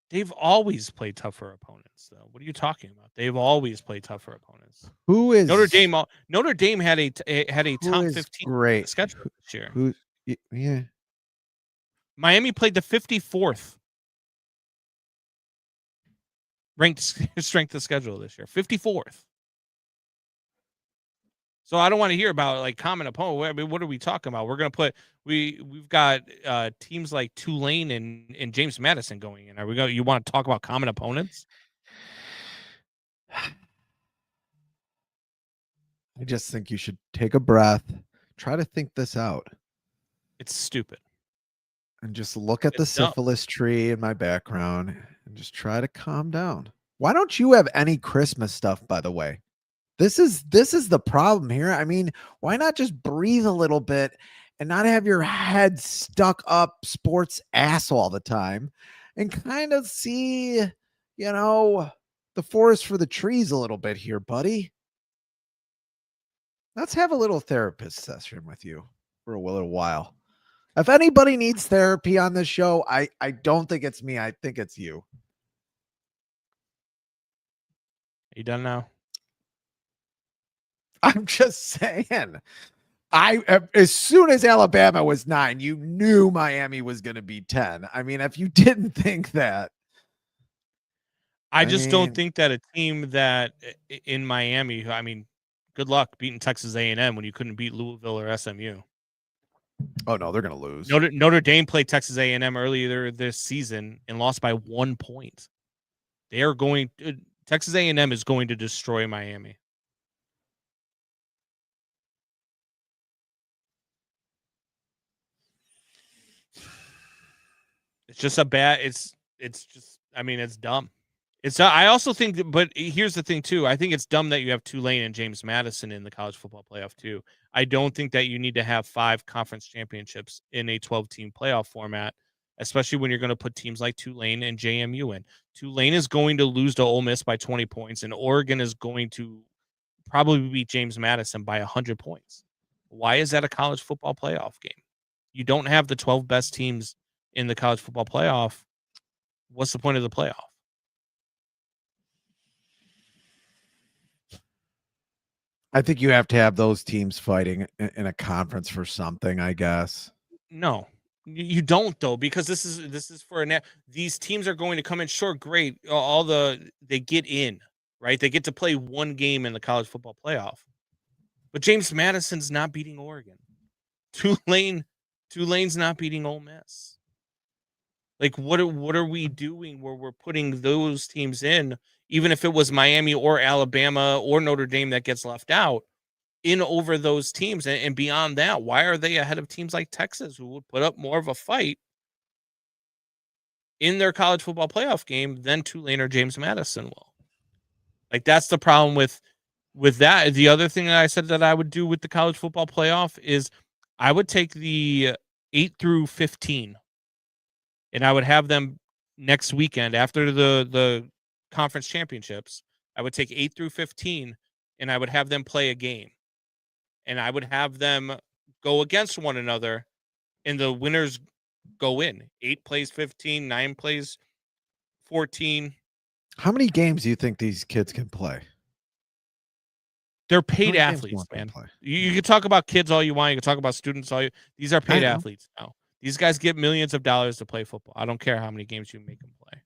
Speaker 2: They've always played tougher opponents, though. What are you talking about? They've always played tougher opponents.
Speaker 3: Who is
Speaker 2: Notre Dame? Notre Dame had a top 15
Speaker 3: great
Speaker 2: schedule this year.
Speaker 3: Who? Yeah,
Speaker 2: Miami played the 54th ranked strength of schedule this year, 54th. So I don't want to hear about like common opponent. I mean, what are we talking about? We're gonna put we've got teams like Tulane and James Madison going in. Are we going? You want to talk about common opponents?
Speaker 3: I just think you should take a breath, try to think this out.
Speaker 2: It's stupid.
Speaker 3: And just look at the syphilis tree in my background and just try to calm down. Why don't you have any Christmas stuff, by the way? This is the problem here. I mean, why not just breathe a little bit and not have your head stuck up sports ass all the time and kind of see, the forest for the trees a little bit here, buddy. Let's have a little therapist session with you for a little while. If anybody needs therapy on this show, I don't think it's me. I think it's you.
Speaker 2: Are you done now?
Speaker 3: I'm just saying. As soon as Alabama was 9, you knew Miami was going to be 10. I mean, if you didn't think that.
Speaker 2: I just don't think that a team that in Miami, I mean, good luck beating Texas A&M when you couldn't beat Louisville or SMU.
Speaker 3: Oh no, they're going to lose.
Speaker 2: Notre Dame played Texas A&M earlier this season and lost by 1 point. Texas A&M is going to destroy Miami. It's just it's dumb. I also think, but here's the thing too. I think it's dumb that you have Tulane and James Madison in the college football playoff too. I don't think that you need to have 5 conference championships in a 12-team playoff format, especially when you're going to put teams like Tulane and JMU in. Tulane is going to lose to Ole Miss by 20 points, and Oregon is going to probably beat James Madison by 100 points. Why is that a college football playoff game? You don't have the 12 best teams in the college football playoff. What's the point of the playoff?
Speaker 3: I think you have to have those teams fighting in a conference for something, I guess.
Speaker 2: No, you don't though, because this is for these teams are going to come in. Sure, great. They get in, right? They get to play 1 game in the college football playoff. But James Madison's not beating Oregon. Tulane's not beating Ole Miss. Like, what are we doing where we're putting those teams in, even if it was Miami or Alabama or Notre Dame that gets left out, in over those teams? And beyond that, why are they ahead of teams like Texas, who would put up more of a fight in their college football playoff game than Tulane or James Madison will? Like, that's the problem with that. The other thing that I said that I would do with the college football playoff is I would take the 8 through 15 and I would have them next weekend after the conference championships. I would take 8 through 15 and I would have them play a game. And I would have them go against one another and the winners go in. 8 plays 15, 9 plays 14.
Speaker 3: How many games do you think these kids can play?
Speaker 2: They're paid athletes, man. You can talk about kids all you want. You can talk about students all you. These are paid athletes now. These guys get millions of dollars to play football. I don't care how many games you make them play.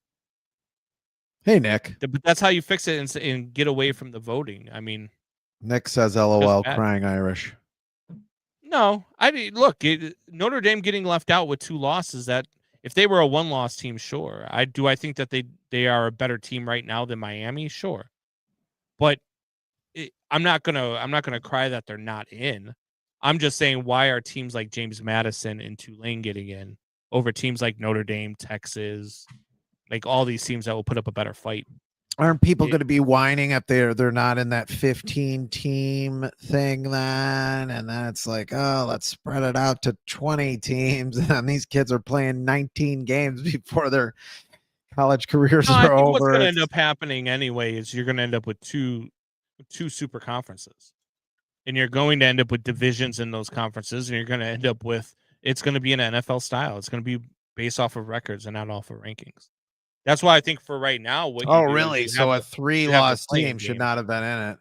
Speaker 3: Hey, Nick.
Speaker 2: But that's how you fix it and get away from the voting. I mean,
Speaker 3: Nick says, "LOL, crying Irish."
Speaker 2: No, I mean, look, Notre Dame getting left out with 2 losses. That If they were a one-loss team, sure. I think that they are a better team right now than Miami, sure. But I'm not gonna cry that they're not in. I'm just saying, why are teams like James Madison and Tulane getting in over teams like Notre Dame, Texas, like all these teams that will put up a better fight?
Speaker 3: Aren't people going to be whining if they're not in that 15 team thing then? And then it's like, oh, let's spread it out to 20 teams. And these kids are playing 19 games before their college careers
Speaker 2: I
Speaker 3: are
Speaker 2: think
Speaker 3: over.
Speaker 2: what's going to end up happening anyway is you're going to end up with two super conferences. And you're going to end up with divisions in those conferences, and you're going to end up with, it's going to be an NFL style. It's going to be based off of records and not off of rankings. That's why I think for right now, what
Speaker 3: Oh,
Speaker 2: you do is
Speaker 3: really?
Speaker 2: you
Speaker 3: So a
Speaker 2: have
Speaker 3: 3-loss
Speaker 2: playing
Speaker 3: team should
Speaker 2: game.
Speaker 3: not have been in it.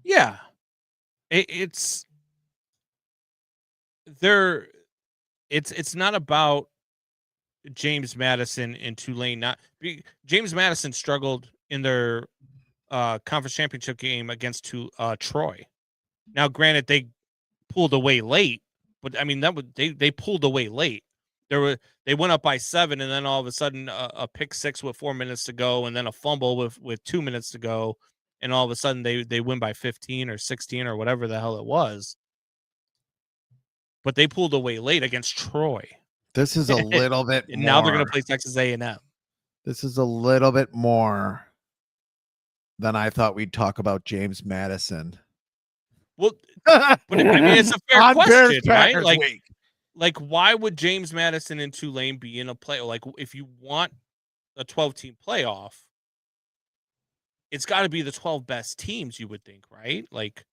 Speaker 2: Yeah. It's not about James Madison and Tulane. James Madison struggled in their conference championship game against Troy. Now, granted, they pulled away late, but I mean they pulled away late. They went up by 7, and then all of a sudden a pick 6 with 4 minutes to go, and then a fumble with 2 minutes to go, and all of a sudden they win by 15 or 16 or whatever the hell it was. But they pulled away late against Troy.
Speaker 3: This is a little bit
Speaker 2: And
Speaker 3: more.
Speaker 2: now they're going to play Texas A&M.
Speaker 3: This is a little bit more than I thought we'd talk about James Madison.
Speaker 2: Well, but I mean, it's a fair question, right?
Speaker 3: Week.
Speaker 2: Like, why would James Madison and Tulane be in a play? Like, if you want a 12-team playoff, it's got to be the 12 best teams, you would think, right? Like,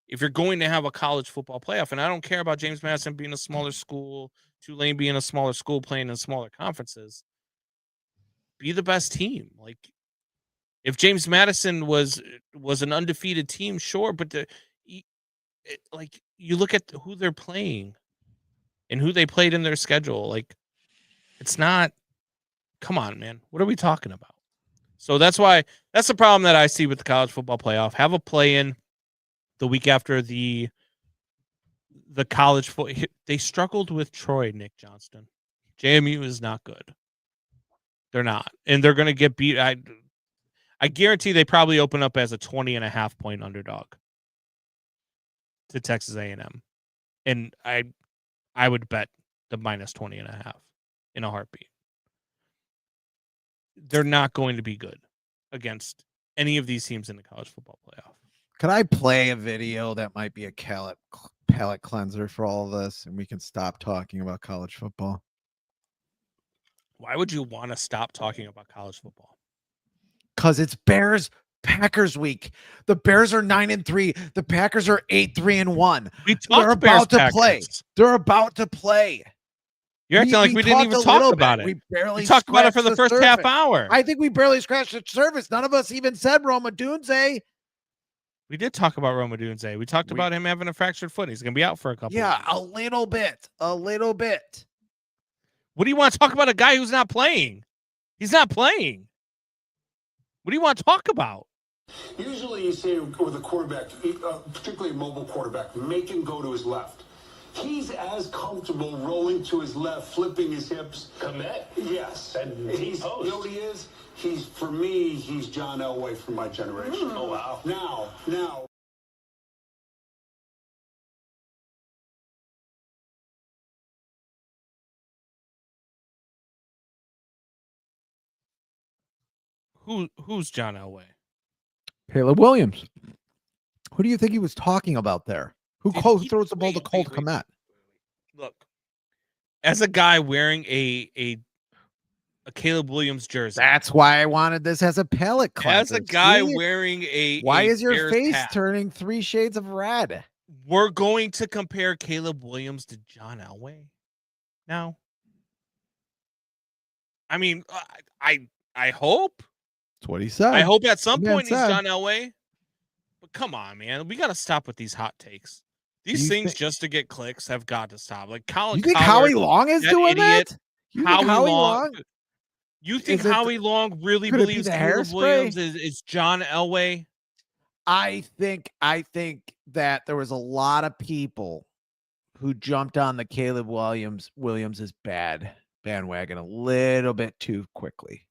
Speaker 2: if you're going to have a college football playoff, and I don't care about James Madison being a smaller school, Tulane being a smaller school, playing in smaller conferences, be the best team. Like, if James Madison was an undefeated team, sure, but you look at who they're playing and who they played in their schedule. Like, it's not, come on, man. What are we talking about? So that's the problem that I see with the college football playoff. Have a play-in the week after the college football. They struggled with Troy, Nick Johnston. JMU is not good. They're not. And they're going to get beat. I guarantee they probably open up as a 20.5 point underdog to Texas A&M. And I would bet the minus 20.5 in a heartbeat. They're not going to be good against any of these teams in the college football playoff.
Speaker 3: Could I play a video that might be a palate cleanser for all of this, and we can stop talking about college football?
Speaker 2: Why would you want to stop talking about college football?
Speaker 3: Because it's Bears-Packers week. The Bears are 9-3. The Packers are 8-3-1. They're about to play. They're about to play.
Speaker 2: You're acting like we didn't even talk about it.
Speaker 3: We barely
Speaker 2: talked about it for the first half hour.
Speaker 3: I think we barely scratched the surface. None of us even said Roma Dunze.
Speaker 2: We did talk about Roma Dunze. We talked about him having a fractured foot. He's going to be out for a couple.
Speaker 3: Yeah,
Speaker 2: of weeks.
Speaker 3: a little bit.
Speaker 2: What do you want to talk about a guy who's not playing? He's not playing. What do you want to talk about?
Speaker 5: Usually you say with a quarterback, particularly a mobile quarterback, make him go to his left. He's as comfortable rolling to his left, flipping his hips.
Speaker 6: Commit.
Speaker 5: Yes.
Speaker 6: And
Speaker 5: he's, you know what he is? For me, he's John Elway from my generation.
Speaker 6: Oh, wow.
Speaker 5: Now.
Speaker 2: Who's John Elway?
Speaker 3: Caleb Williams. Who do you think he was talking about there? Who throws the ball to Colt Kmet?
Speaker 2: Look, as a guy wearing a Caleb Williams jersey.
Speaker 3: That's why I wanted this as a palate cleanser.
Speaker 2: As a guy wearing
Speaker 3: why is your
Speaker 2: Bears
Speaker 3: face
Speaker 2: hat,
Speaker 3: turning 3 shades of red?
Speaker 2: We're going to compare Caleb Williams to John Elway now. I mean, I hope.
Speaker 3: That's what he said.
Speaker 2: I hope at some point he's John Elway. But come on, man. We got to stop with these hot takes. These things just to get clicks have got to stop. Like Colin
Speaker 3: You think
Speaker 2: Cowherd,
Speaker 3: Howie Long is doing
Speaker 2: idiot,
Speaker 3: that? You
Speaker 2: Howie
Speaker 3: think Howie
Speaker 2: Long? You think Howie Long really believes Caleb Williams is John Elway?
Speaker 3: I think that there was a lot of people who jumped on the Caleb Williams is bad bandwagon a little bit too quickly.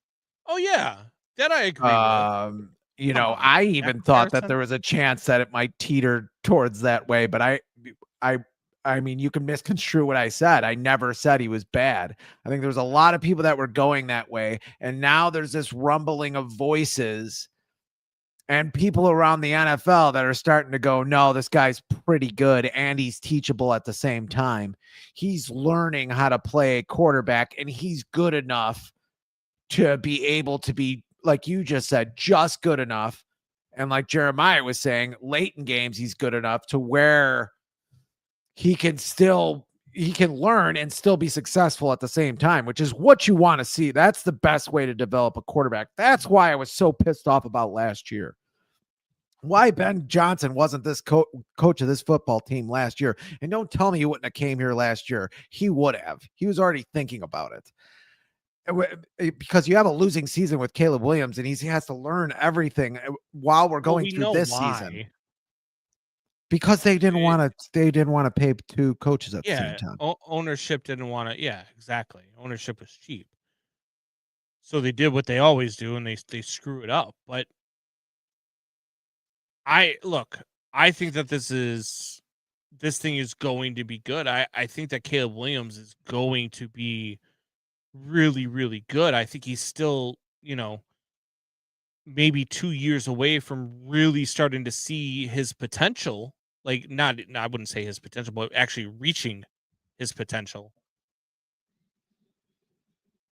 Speaker 2: Oh yeah, that I agree with.
Speaker 3: You
Speaker 2: Come
Speaker 3: know,
Speaker 2: on,
Speaker 3: I
Speaker 2: that
Speaker 3: even thought that
Speaker 2: comparison?
Speaker 3: there was a chance that it might teeter towards that way, but I mean, you can misconstrue what I said. I never said he was bad. I think there's a lot of people that were going that way, and now there's this rumbling of voices and people around the NFL that are starting to go, no, this guy's pretty good and he's teachable at the same time. He's learning how to play a quarterback and he's good enough to be able to be, like you just said, just good enough. And like Jeremiah was saying, late in games, he's good enough to where he can learn and still be successful at the same time, which is what you want to see. That's the best way to develop a quarterback. That's why I was so pissed off about last year. Why Ben Johnson wasn't this coach of this football team last year. And don't tell me he wouldn't have came here last year. He would have. He was already thinking about it. Because you have a losing season with Caleb Williams and he has to learn everything while we're going through this season. Because they didn't want to pay two coaches at the same time.
Speaker 2: Ownership didn't want to. Yeah, exactly. Ownership was cheap. So they did what they always do and they screw it up. But I think that this thing is going to be good. I think that Caleb Williams is going to be really, really good. I think he's still, maybe 2 years away from really starting to see his potential. Like I wouldn't say his potential, but actually reaching his potential.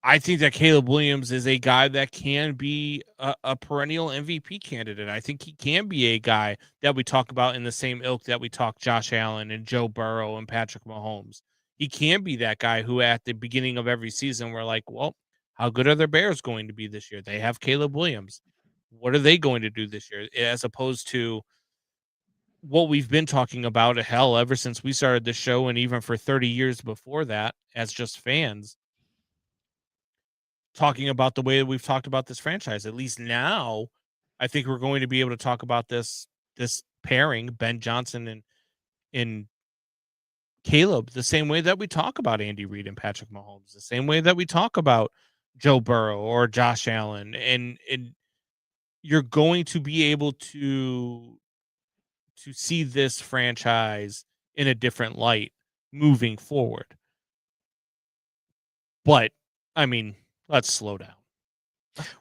Speaker 2: I think that Caleb Williams is a guy that can be a perennial MVP candidate. I think he can be a guy that we talk about in the same ilk that we talk Josh Allen and Joe Burrow and Patrick Mahomes. He can be that guy who at the beginning of every season we're like, well, how good are the Bears going to be this year? They have Caleb Williams. What are they going to do this year? As opposed to what we've been talking about, hell, ever since we started the show and even for 30 years before that as just fans. Talking about the way that we've talked about this franchise. At least now, I think we're going to be able to talk about this pairing, Ben Johnson and Caleb, the same way that we talk about Andy Reid and Patrick Mahomes, the same way that we talk about Joe Burrow or Josh Allen. And you're going to be able to see this franchise in a different light moving forward. But, I mean, let's slow down.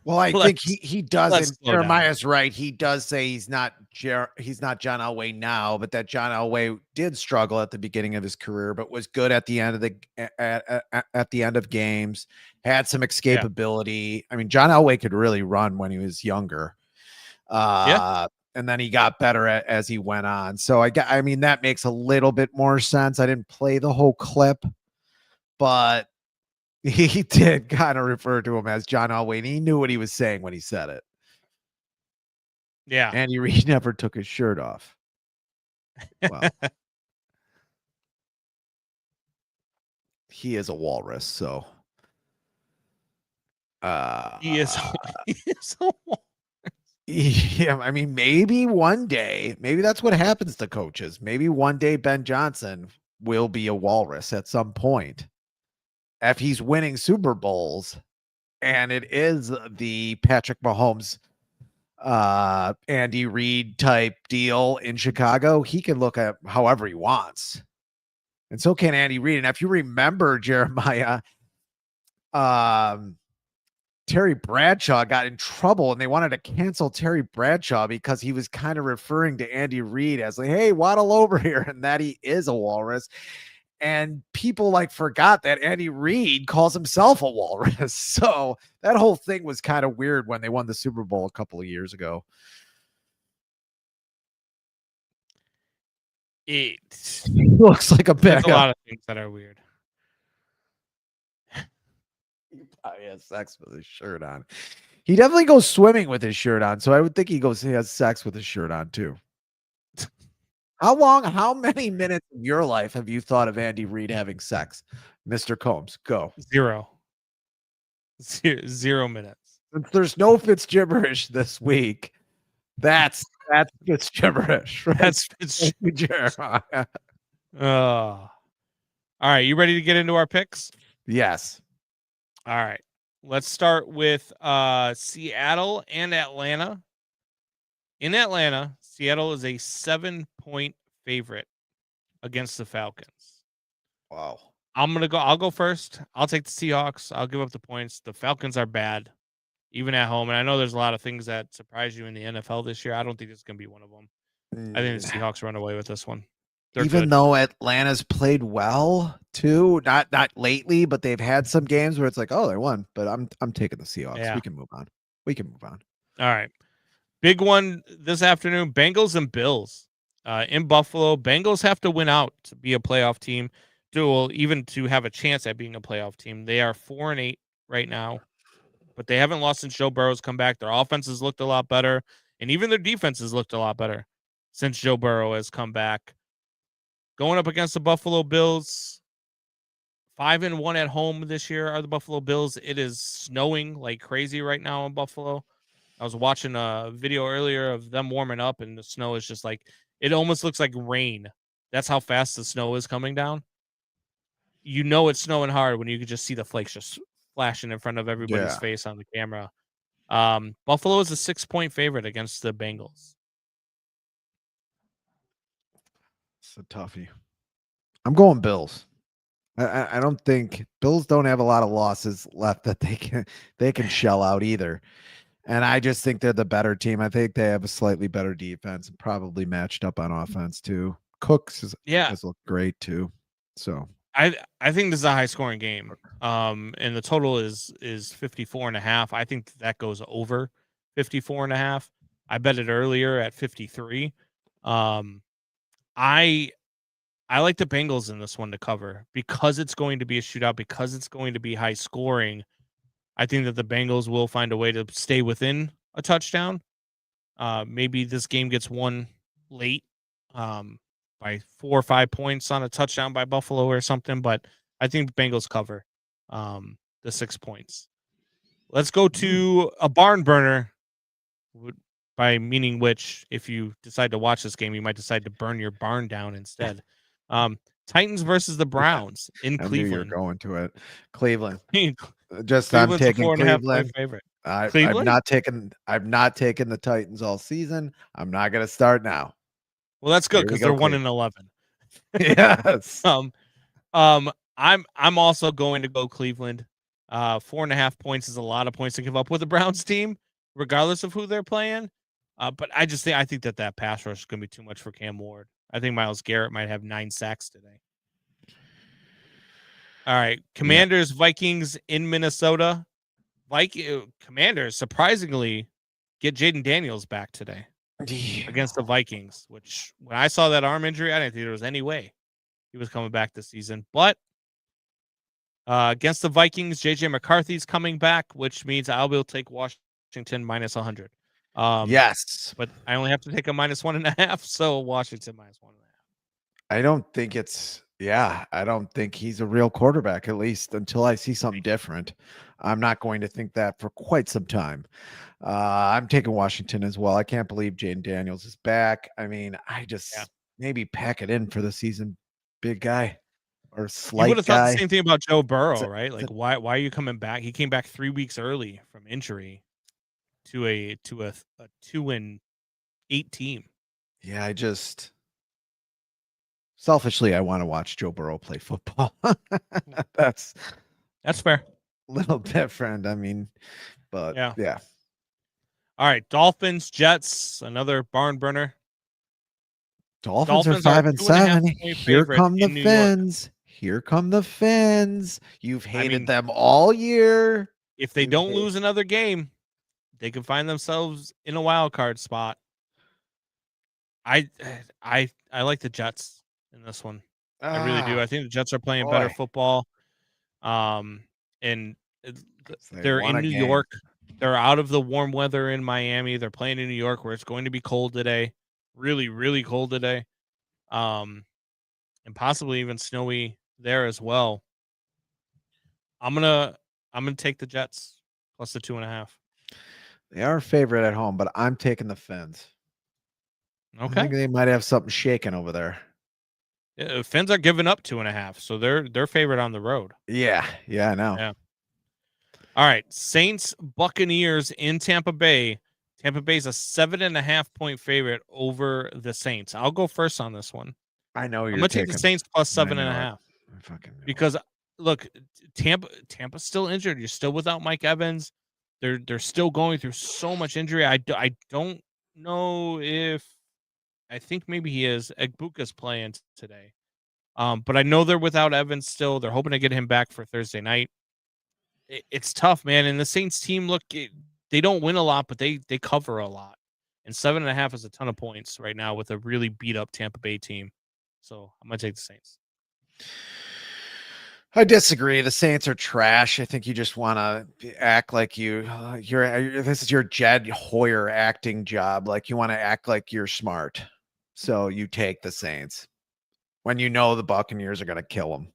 Speaker 3: Well, I think he does. And Jeremiah's right. He does say he's not John Elway now, but that John Elway did struggle at the beginning of his career, but was good at the end of at the end of games. Had some escapability. Yeah. I mean, John Elway could really run when he was younger. And then he got better as he went on. So I mean, that makes a little bit more sense. I didn't play the whole clip, but he did kind of refer to him as John Elway, and he knew what he was saying when he said it.
Speaker 2: Yeah.
Speaker 3: Andy Reid never took his shirt off. Well, he is a walrus, so
Speaker 2: he is a walrus.
Speaker 3: Yeah, I mean, maybe one day, maybe that's what happens to coaches. Maybe one day Ben Johnson will be a walrus at some point. If he's winning Super Bowls and it is the Patrick Mahomes, Andy Reid type deal in Chicago, he can look at however he wants. And so can Andy Reid. And if you remember, Jeremiah, Terry Bradshaw got in trouble and they wanted to cancel Terry Bradshaw because he was kind of referring to Andy Reid as like, hey, waddle over here, and that he is a walrus. And people forgot that Andy Reid calls himself a walrus. So that whole thing was kind of weird when they won the Super Bowl a couple of years ago.
Speaker 2: It
Speaker 3: looks like a backup.
Speaker 2: There's a lot of things that are weird.
Speaker 3: He probably has sex with his shirt on. He definitely goes swimming with his shirt on. So I would think he has sex with his shirt on too. How many minutes of your life have you thought of Andy Reid having sex? Mr. Combs, go.
Speaker 2: 0 minutes.
Speaker 3: Since there's no Fitzgibberish this week, that's Fitzgibberish. Right?
Speaker 2: That's Fitzgibberish.
Speaker 3: Jeremiah.
Speaker 2: All right, you ready to get into our picks?
Speaker 3: Yes.
Speaker 2: All right. Let's start with Seattle and Atlanta. In Atlanta, Seattle is a 7-point favorite against the Falcons.
Speaker 3: Wow.
Speaker 2: I'll go first. I'll take the Seahawks. I'll give up the points. The Falcons are bad, even at home. And I know there's a lot of things that surprise you in the NFL this year. I don't think it's going to be one of them. I think the Seahawks run away with this one. They're
Speaker 3: Even
Speaker 2: good.
Speaker 3: though Atlanta's played well too, not lately, but they've had some games where it's like, oh, they won. But I'm taking the Seahawks.
Speaker 2: Yeah.
Speaker 3: We can move on.
Speaker 2: All right. Big one this afternoon, Bengals and Bills. In Buffalo, Bengals have to win out to be a playoff team, even to have a chance at being a playoff team. They are 4-8 right now, but they haven't lost since Joe Burrow's come back. Their offense has looked a lot better, and even their defense has looked a lot better since Joe Burrow has come back. Going up against the Buffalo Bills, 5-1 at home this year are the Buffalo Bills. It is snowing like crazy right now in Buffalo. I was watching a video earlier of them warming up, and the snow is just like, it almost looks like rain. That's how fast the snow is coming down. You know it's snowing hard when you can just see the flakes just flashing in front of everybody's face on the camera. Buffalo is a 6-point favorite against the Bengals.
Speaker 3: It's a toughie. I'm going Bills. I don't think Bills don't have a lot of losses left that they can shell out either. And I just think they're the better team. I think they have a slightly better defense and probably matched up on offense too. Cooks has looked great too. So
Speaker 2: I think this is a high scoring game. And the total is 54.5. I think that goes over 54.5. I bet it earlier at 53. I like the Bengals in this one to cover because it's going to be a shootout, because it's going to be high scoring. I think that the Bengals will find a way to stay within a touchdown. Maybe this game gets won late by 4 or 5 points on a touchdown by Buffalo or something, but I think the Bengals cover the 6 points. Let's go to a barn burner, by meaning which, if you decide to watch this game, you might decide to burn your barn down instead. Titans versus the Browns in Cleveland.
Speaker 3: I knew you were going to it. Cleveland.
Speaker 2: Just
Speaker 3: I'm taking
Speaker 2: 4.5
Speaker 3: Cleveland.
Speaker 2: favorite.
Speaker 3: I've not taken the Titans all season. I'm not going to start now.
Speaker 2: Well, that's good because they're 1-11.
Speaker 3: Yes.
Speaker 2: I'm also going to go Cleveland. 4.5 points is a lot of points to give up with the Browns team, regardless of who they're playing. But I think that pass rush is going to be too much for Cam Ward. I think Myles Garrett might have 9 sacks today. All right, Commanders, Vikings in Minnesota. Commanders surprisingly get Jaden Daniels back today against the Vikings, which when I saw that arm injury, I didn't think there was any way he was coming back this season. But against the Vikings, JJ McCarthy's coming back, which means I'll be able to take Washington minus 100.
Speaker 3: Yes,
Speaker 2: but I only have to take a -1.5, so Washington -1.5.
Speaker 3: I don't think I don't think he's a real quarterback, at least until I see something different. I'm not going to think that for quite some time. I'm taking Washington as well. I can't believe Jaden Daniels is back. I mean, maybe pack it in for the season, big guy or slight guy.
Speaker 2: You would have thought the same thing about Joe Burrow, right? Like, why are you coming back? He came back 3 weeks early from injury to a 2-8 team.
Speaker 3: Yeah, selfishly, I want to watch Joe Burrow play football. That's
Speaker 2: fair.
Speaker 3: A little different. I mean, but yeah.
Speaker 2: All right, Dolphins, Jets, another barn burner.
Speaker 3: Dolphins are 5-7. Here come the Fins. Here come the Fins. You've hated them all year.
Speaker 2: If they don't lose another game, they can find themselves in a wild card spot. I like the Jets in this one. I really do. I think the Jets are playing better football. And they're in New York. They're out of the warm weather in Miami. They're playing in New York where it's going to be cold today. Really, really cold today. And possibly even snowy there as well. I'm gonna take the Jets plus the 2.5.
Speaker 3: They are a favorite at home, but I'm taking the Fins.
Speaker 2: Okay.
Speaker 3: I think they might have something shaking over there.
Speaker 2: Fins are giving up 2.5, so they're favored on the road.
Speaker 3: Yeah, I know.
Speaker 2: Yeah. All right, Saints Buccaneers in Tampa Bay. Tampa Bay's a 7.5-point favorite over the Saints. I'll go first on this one.
Speaker 3: I know
Speaker 2: I'm
Speaker 3: you're
Speaker 2: gonna take the Saints plus
Speaker 3: I know
Speaker 2: 7.5
Speaker 3: I fucking know.
Speaker 2: because look, Tampa's still injured. You're still without Mike Evans. They're still going through so much injury. I don't know if I think maybe he is. Egbuka's playing today. But I know they're without Evans still. They're hoping to get him back for Thursday night. It's tough, man. And the Saints team, look, they don't win a lot, but they cover a lot. And 7.5 is a ton of points right now with a really beat up Tampa Bay team. So I'm gonna take the Saints.
Speaker 3: I disagree. The Saints are trash. I think you just want to act like you're this is your Jed Hoyer acting job. Like you want to act like you're smart. So you take the Saints when you know the Buccaneers are going to kill them.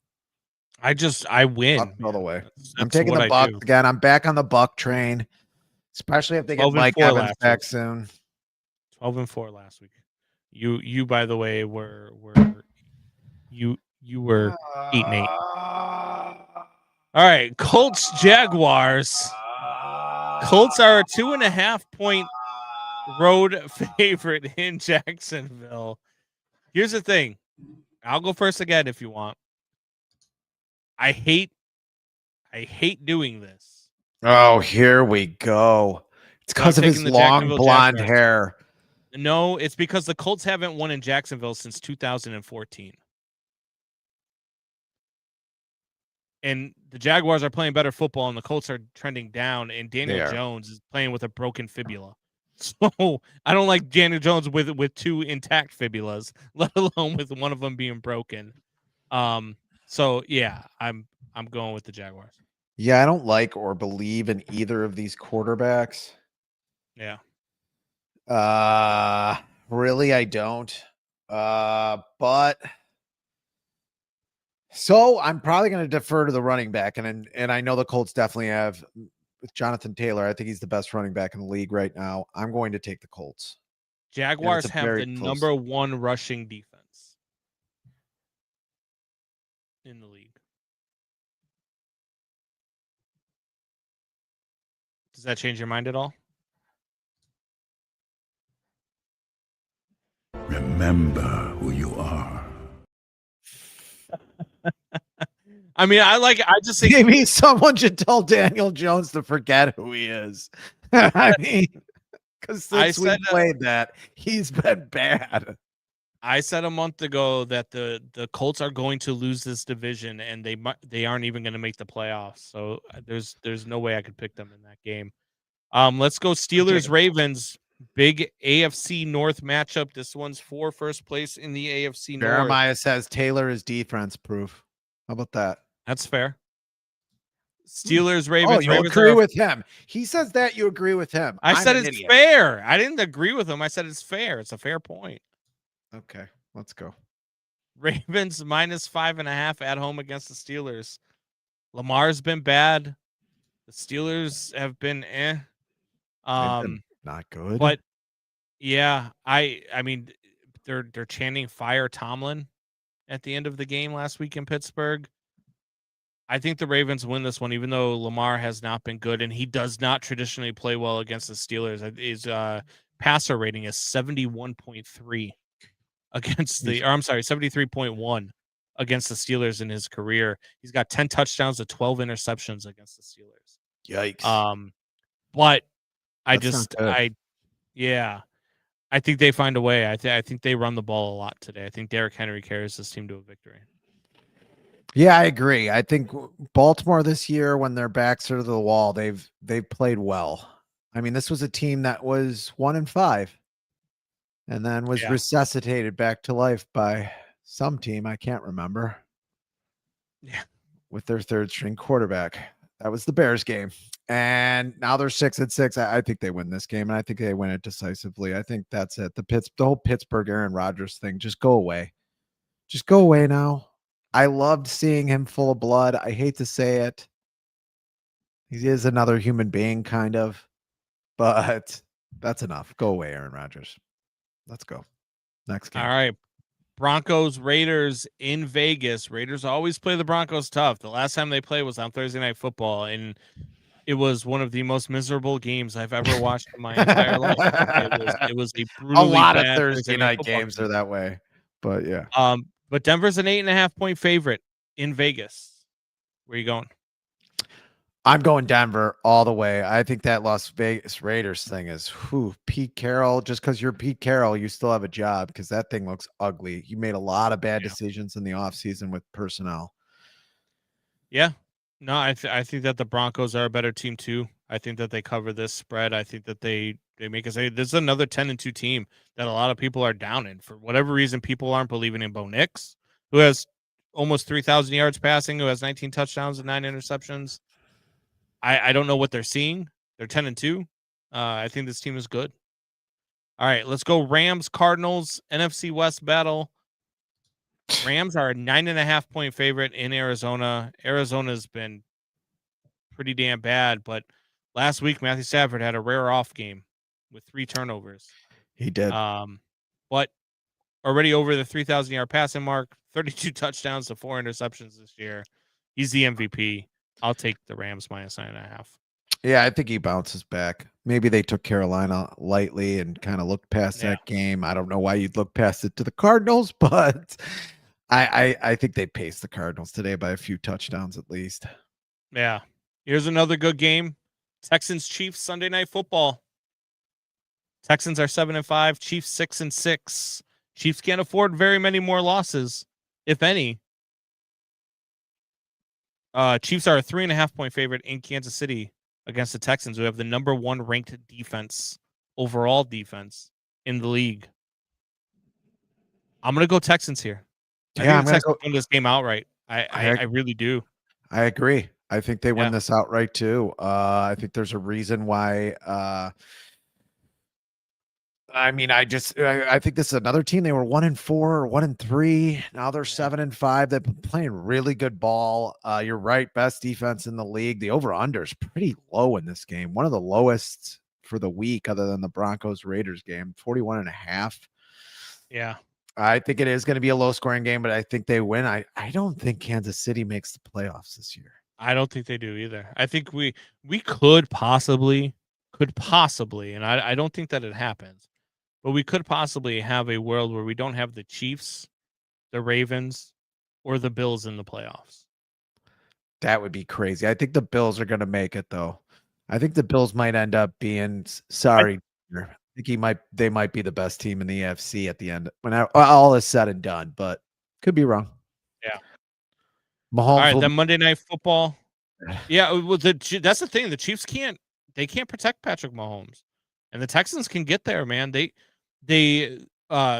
Speaker 2: I win
Speaker 3: All the way.
Speaker 2: That's
Speaker 3: I'm taking
Speaker 2: what
Speaker 3: the
Speaker 2: I
Speaker 3: Bucs
Speaker 2: do.
Speaker 3: again. I'm back on the Buck train, especially if they get
Speaker 2: 12 and
Speaker 3: Mike
Speaker 2: 4
Speaker 3: Evans
Speaker 2: last
Speaker 3: back
Speaker 2: week.
Speaker 3: soon.
Speaker 2: 12-4 last week. You by the way were you were 8-8. All right, Colts Jaguars. Colts are a 2.5-point road favorite in Jacksonville. Here's the thing. I'll go first again if you want. I hate doing this.
Speaker 3: Oh, here we go. It's because of his
Speaker 2: taking the
Speaker 3: long
Speaker 2: Jacksonville
Speaker 3: blonde
Speaker 2: Jaguars.
Speaker 3: hair.
Speaker 2: No, it's because the Colts haven't won in Jacksonville since 2014. And the Jaguars are playing better football, and the Colts are trending down, and Daniel Jones is playing with a broken fibula. So I don't like Daniel Jones with two intact fibulas, let alone with one of them being broken. So yeah, I'm going with the Jaguars.
Speaker 3: Yeah, I don't like or believe in either of these quarterbacks.
Speaker 2: Yeah.
Speaker 3: Really, I don't. But so I'm probably going to defer to the running back, and I know the Colts definitely have with Jonathan Taylor. I think he's the best running back in the league right now. I'm going to take the Colts.
Speaker 2: Jaguars have the number 1 rushing defense in the league. Does that change your mind at all?
Speaker 6: Remember who you are.
Speaker 2: I mean, I just think
Speaker 3: maybe someone should tell Daniel Jones to forget who he is. I mean, because since we played that, he's been bad.
Speaker 2: I said a month ago that the Colts are going to lose this division, and they aren't even going to make the playoffs. So there's no way I could pick them in that game. Let's go Steelers Ravens. Big AFC North matchup. This one's for first place in the AFC North.
Speaker 3: Jeremiah says Taylor is defense proof. How about that?
Speaker 2: That's fair. Steelers, Ravens.
Speaker 3: Oh, you
Speaker 2: Ravens
Speaker 3: agree with him. He says that you agree with him.
Speaker 2: I said it's fair. I didn't agree with him. I said it's fair. It's a fair point.
Speaker 3: Okay, let's go.
Speaker 2: Ravens minus 5.5 at home against the Steelers. Lamar's been bad. The Steelers have been
Speaker 3: not good.
Speaker 2: But yeah, I mean they're chanting fire Tomlin at the end of the game last week in Pittsburgh. I think the Ravens win this one, even though Lamar has not been good, and he does not traditionally play well against the Steelers. His passer rating is 71.3 against the, or I'm sorry, 73.1 against the Steelers in his career. He's got 10 touchdowns to 12 interceptions against the Steelers.
Speaker 3: Yikes.
Speaker 2: But I think they find a way. I think they run the ball a lot today. I think Derrick Henry carries this team to a victory.
Speaker 3: Yeah, I agree. I think Baltimore this year, when their backs are to the wall, they've played well. I mean, this was a team that was 1-5 and then was resuscitated back to life by some team. I can't remember.
Speaker 2: Yeah.
Speaker 3: With their third string quarterback. That was the Bears game. And now they're 6-6. I think they win this game, and I think they win it decisively. I think that's it. The whole Pittsburgh Aaron Rodgers thing, just go away. Just go away now. I loved seeing him full of blood. I hate to say it. He is another human being, kind of. But that's enough. Go away, Aaron Rodgers. Let's go. Next game.
Speaker 2: All right. Broncos, Raiders in Vegas. Raiders always play the Broncos tough. The last time they played was on Thursday Night Football, and it was one of the most miserable games I've ever watched in my entire life. It was a
Speaker 3: A
Speaker 2: brutally
Speaker 3: lot of
Speaker 2: bad
Speaker 3: Thursday night
Speaker 2: football
Speaker 3: games
Speaker 2: game.
Speaker 3: are that way, but yeah.
Speaker 2: But Denver's an 8.5 point favorite in Vegas. Where you going?
Speaker 3: I'm going Denver all the way. I think that Las Vegas Raiders thing is Pete Carroll. Just because you're Pete Carroll, you still have a job because that thing looks ugly. You made a lot of bad decisions in the offseason with personnel.
Speaker 2: Yeah. No, I think that the Broncos are a better team too. I think that they cover this spread. I think that they make us say this is another 10-2 team that a lot of people are down in. For whatever reason, people aren't believing in Bo Nix, who has almost 3,000 yards passing, who has 19 touchdowns and 9 interceptions. I don't know what they're seeing. They're 10-2. I think this team is good. All right, let's go Rams, Cardinals, NFC West battle. Rams are a 9.5 point favorite in Arizona. Arizona's been pretty damn bad, but last week Matthew Stafford had a rare off game with 3 turnovers.
Speaker 3: He did.
Speaker 2: But already over the 3,000 yard passing mark, 32 touchdowns to 4 interceptions this year. He's the MVP. I'll take the Rams minus 9.5.
Speaker 3: Yeah, I think he bounces back. Maybe they took Carolina lightly and kind of looked past that game. I don't know why you'd look past it to the Cardinals, but I think they paced the Cardinals today by a few touchdowns at least.
Speaker 2: Yeah. Here's another good game. Texans Chiefs Sunday Night Football. Texans are 7-5, Chiefs 6-6. Chiefs can't afford very many more losses, if any. Chiefs are a 3.5 point favorite in Kansas City against the Texans, who have the number 1 ranked defense, overall defense in the league. I'm gonna go Texans here. I think the Texans win this game outright. I really do.
Speaker 3: I agree. I think they win this outright too. I think there's a reason why. I think this is another team. They were 1-4 or 1-3. Now they're 7-5. They've been playing really good ball. You're right. Best defense in the league. The over-under is pretty low in this game. One of the lowest for the week, other than the Broncos Raiders game, 41.5.
Speaker 2: Yeah.
Speaker 3: I think it is going to be a low scoring game, but I think they win. I don't think Kansas City makes the playoffs this year.
Speaker 2: I don't think they do either. I think we could possibly, and I don't think that it happens. But we could possibly have a world where we don't have the Chiefs, the Ravens, or the Bills in the playoffs.
Speaker 3: That would be crazy. I think the Bills are going to make it, though. I think the Bills might end up being I think they might be the best team in the AFC at the end when all is said and done, but could be wrong.
Speaker 2: Yeah.
Speaker 3: Mahomes.
Speaker 2: All right, then Monday Night Football. Yeah, well, that's the thing. The Chiefs can't protect Patrick Mahomes, and the Texans can get there, man.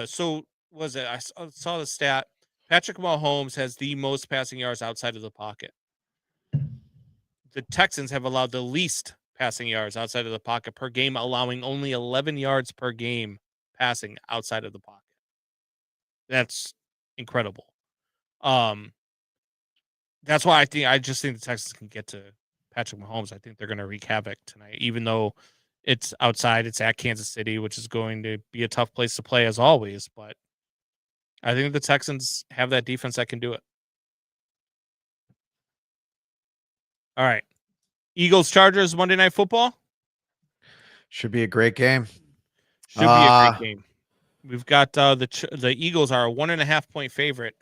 Speaker 2: So was it? I saw the stat. Patrick Mahomes has the most passing yards outside of the pocket. The Texans have allowed the least passing yards outside of the pocket per game, allowing only 11 yards per game passing outside of the pocket. That's incredible. That's why I just think the Texans can get to Patrick Mahomes. I think they're going to wreak havoc tonight, even though it's outside. It's at Kansas City, which is going to be a tough place to play as always. But I think the Texans have that defense that can do it. All right. Eagles Chargers Monday Night Football.
Speaker 3: Should be a great game.
Speaker 2: Should be a great game. We've got the Eagles are a 1.5 point favorite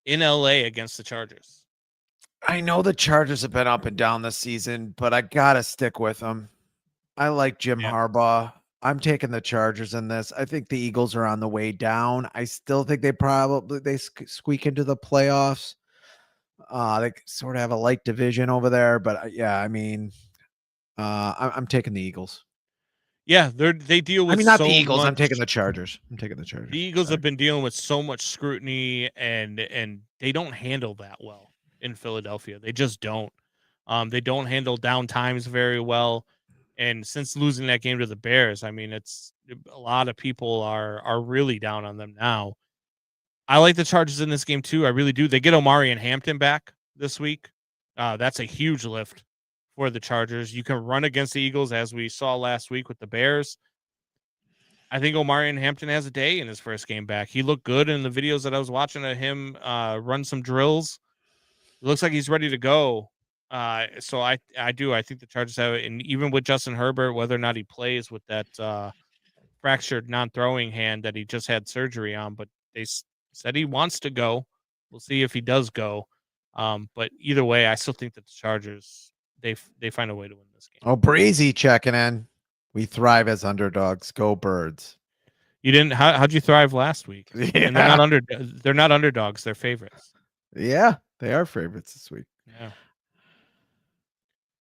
Speaker 2: in LA against the Chargers.
Speaker 3: I know the Chargers have been up and down this season, but I got to stick with them. I like Jim Harbaugh. I'm taking the Chargers in this. I think the Eagles are on the way down. I still think they squeak into the playoffs. They sort of have a light division over there, but I'm taking the Eagles.
Speaker 2: Yeah, they deal with.
Speaker 3: not the Eagles. I'm taking the Chargers. The
Speaker 2: Eagles have been dealing with so much scrutiny, and they don't handle that well in Philadelphia. They just don't. They don't handle down times very well. And since losing that game to the Bears, it's a lot of people are really down on them now. I like the Chargers in this game too. I really do. They get Omari and Hampton back this week. That's a huge lift for the Chargers. You can run against the Eagles as we saw last week with the Bears. I think Omarion Hampton has a day in his first game back. He looked good in the videos that I was watching of him run some drills. It looks like he's ready to go. So I think the Chargers have it. And even with Justin Herbert, whether or not he plays with that fractured non-throwing hand that he just had surgery on, but they said he wants to go. We'll see if he does go. But either way, I still think that the Chargers they find a way to win this game.
Speaker 3: Oh, Breezy checking in. We thrive as underdogs. Go Birds.
Speaker 2: You didn't? How'd you thrive last week?
Speaker 3: Yeah.
Speaker 2: And they're not underdogs. They're favorites.
Speaker 3: Yeah, they are favorites this week.
Speaker 2: Yeah.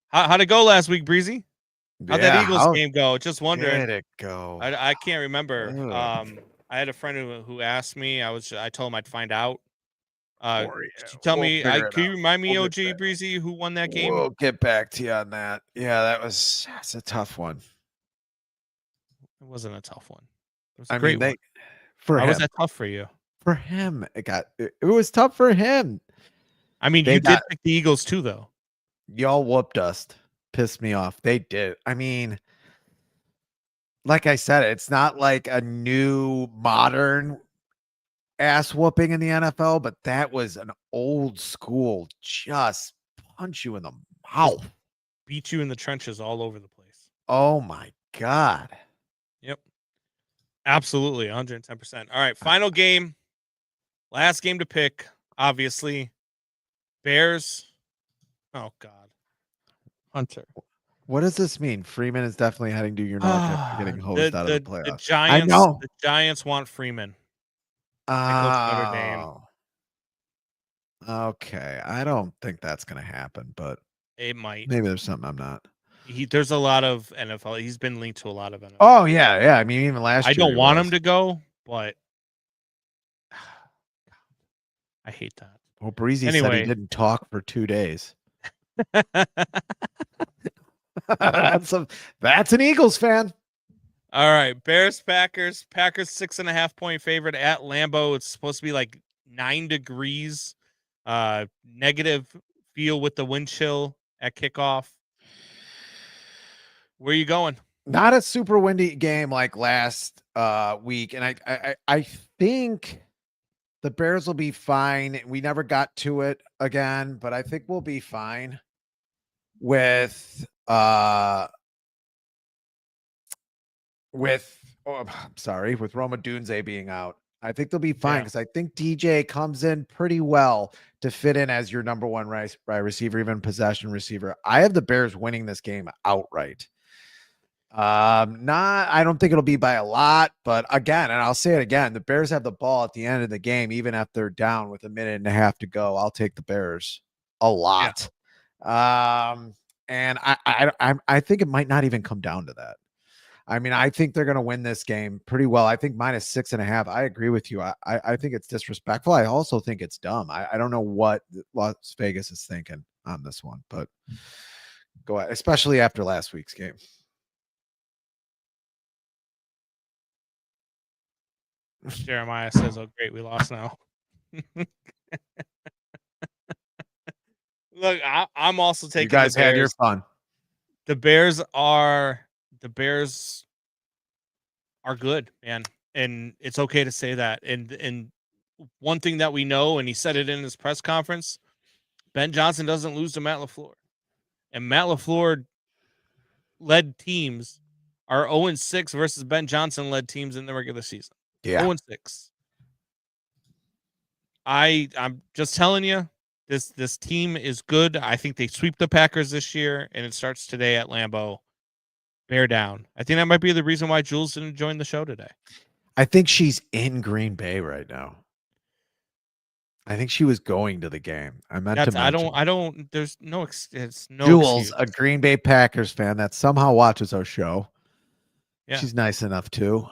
Speaker 2: How'd it go last week, Breezy? How'd that Eagles game go? Just wondering.
Speaker 3: Did it go?
Speaker 2: I can't remember.
Speaker 3: Ugh.
Speaker 2: I had a friend who asked me. I told him I'd find out. Could you tell
Speaker 3: We'll
Speaker 2: me?
Speaker 3: figure it
Speaker 2: Can you
Speaker 3: out.
Speaker 2: remind me,
Speaker 3: We'll
Speaker 2: OG
Speaker 3: get back.
Speaker 2: Breezy, who won that game?
Speaker 3: We'll get back to you on that. Yeah, that's a tough one.
Speaker 2: It wasn't a tough one. It was a
Speaker 3: I
Speaker 2: great
Speaker 3: mean,
Speaker 2: one.
Speaker 3: for
Speaker 2: How
Speaker 3: him,
Speaker 2: was that tough for you?
Speaker 3: for him, it was tough for him.
Speaker 2: I mean,
Speaker 3: They
Speaker 2: you
Speaker 3: got-
Speaker 2: did pick the Eagles too, though.
Speaker 3: Y'all whooped us. Pissed me off. They did. I mean, like I said, it's not like a new modern ass whooping in the NFL, but that was an old school, just punch you in the mouth.
Speaker 2: Beat you in the trenches all over the place.
Speaker 3: Oh my God.
Speaker 2: Yep. Absolutely. 110%. All right. Final game. Last game to pick, obviously. Bears. Oh, God. Hunter.
Speaker 3: What does this mean? Freeman is definitely heading to your north after getting hosed out of the playoffs.
Speaker 2: The Giants,
Speaker 3: know.
Speaker 2: the Giants want Freeman. Notre Dame.
Speaker 3: Okay. I don't think that's going to happen, but
Speaker 2: It might.
Speaker 3: maybe there's something I'm not.
Speaker 2: There's a lot of NFL. He's been linked to a lot of NFL.
Speaker 3: Oh, yeah. Yeah. I mean, even last year.
Speaker 2: I don't
Speaker 3: he
Speaker 2: want
Speaker 3: was.
Speaker 2: him to go, but I hate that.
Speaker 3: Well, Breezy said he
Speaker 2: Anyway.
Speaker 3: didn't talk for 2 days. that's an Eagles fan.
Speaker 2: All right, Bears, Packers. Packers 6.5 point favorite at Lambeau. It's supposed to be like 9 degrees. Negative feel with the wind chill at kickoff. Where are you going?
Speaker 3: Not a super windy game like last week, and I think the Bears will be fine. We never got to it again, but I think we'll be fine with Roma Dunze being out. I think they'll be fine because I think DJ comes in pretty well to fit in as your number one right receiver, even possession receiver. I have the Bears winning this game outright. I don't think it'll be by a lot, but again, and I'll say it again, the Bears have the ball at the end of the game, even if they're down with a minute and a half to go. I'll take the Bears a lot. And I think it might not even come down to that. I mean, I think they're going to win this game pretty well. I think -6.5. I agree with you. I think it's disrespectful. I also think it's dumb. I don't know what Las Vegas is thinking on this one, but go ahead, especially after last week's game.
Speaker 2: Jeremiah says, "Oh, great, we lost now." Look, I'm also taking.
Speaker 3: You guys
Speaker 2: the Bears.
Speaker 3: had your fun.
Speaker 2: The Bears are good, man, and it's okay to say that. And one thing that we know, and he said it in his press conference, Ben Johnson doesn't lose to Matt LaFleur, and Matt LaFleur led teams are 0-6 versus Ben Johnson led teams in the regular season.
Speaker 3: Yeah.
Speaker 2: 0-6. I'm just telling you, this team is good. I think they sweep the Packers this year, and it starts today at Lambeau. Bear down. I think that might be the reason why Jules didn't join the show today.
Speaker 3: I think she's in Green Bay right now. I think she was going to the game. I meant to mention.
Speaker 2: I don't. There's no. It's no.
Speaker 3: Jules,
Speaker 2: excuse.
Speaker 3: a Green Bay Packers fan that somehow watches our show.
Speaker 2: Yeah.
Speaker 3: She's nice enough to.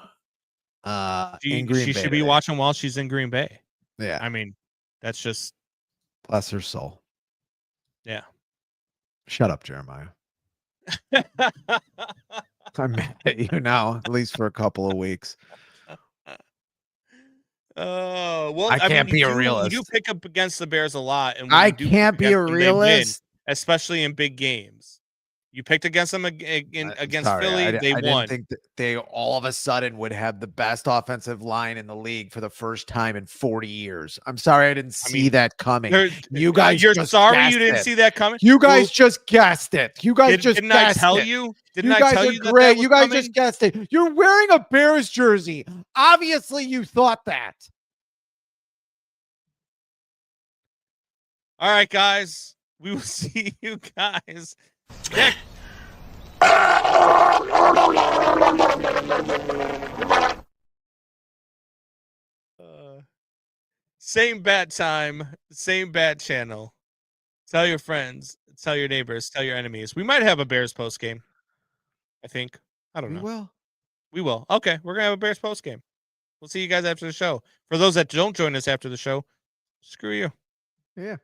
Speaker 3: In Green
Speaker 2: She
Speaker 3: Bay
Speaker 2: should be
Speaker 3: today.
Speaker 2: watching while she's in Green Bay.
Speaker 3: Yeah.
Speaker 2: I mean, that's just.
Speaker 3: Bless her soul.
Speaker 2: Yeah.
Speaker 3: Shut up, Jeremiah. I'm mad at you now, at least for a couple of weeks.
Speaker 2: Well,
Speaker 3: I can't
Speaker 2: mean,
Speaker 3: be
Speaker 2: you
Speaker 3: a
Speaker 2: do-
Speaker 3: realist.
Speaker 2: You do pick up against the Bears a lot, and when
Speaker 3: I
Speaker 2: you do
Speaker 3: can't
Speaker 2: pick
Speaker 3: be a
Speaker 2: against them, they win,
Speaker 3: realist.
Speaker 2: especially in big games. You picked against them against
Speaker 3: Sorry,
Speaker 2: Philly. They
Speaker 3: I
Speaker 2: won.
Speaker 3: didn't think that they all of a sudden would have the best offensive line in the league for the first time in 40 years. I'm sorry I didn't see that coming. You guys,
Speaker 2: You're
Speaker 3: just
Speaker 2: sorry
Speaker 3: guessed
Speaker 2: you didn't
Speaker 3: it.
Speaker 2: see that coming.
Speaker 3: You guys just guessed it. You guys
Speaker 2: Didn't I
Speaker 3: guessed
Speaker 2: tell
Speaker 3: it.
Speaker 2: you?
Speaker 3: You
Speaker 2: Didn't I
Speaker 3: guys
Speaker 2: tell
Speaker 3: are
Speaker 2: you that
Speaker 3: great.
Speaker 2: was
Speaker 3: You guys
Speaker 2: coming?
Speaker 3: just guessed it. You're wearing a Bears jersey. Obviously, you thought that.
Speaker 2: All right, guys. We will see you guys next. Same bat time, same bat channel. Tell your friends, tell your neighbors, tell your enemies. We might have a Bears post game. I think. I don't know.
Speaker 3: Will.
Speaker 2: We will. Okay, we're gonna have a Bears post game. We'll see you guys after the show. For those that don't join us after the show, screw you.
Speaker 3: Yeah.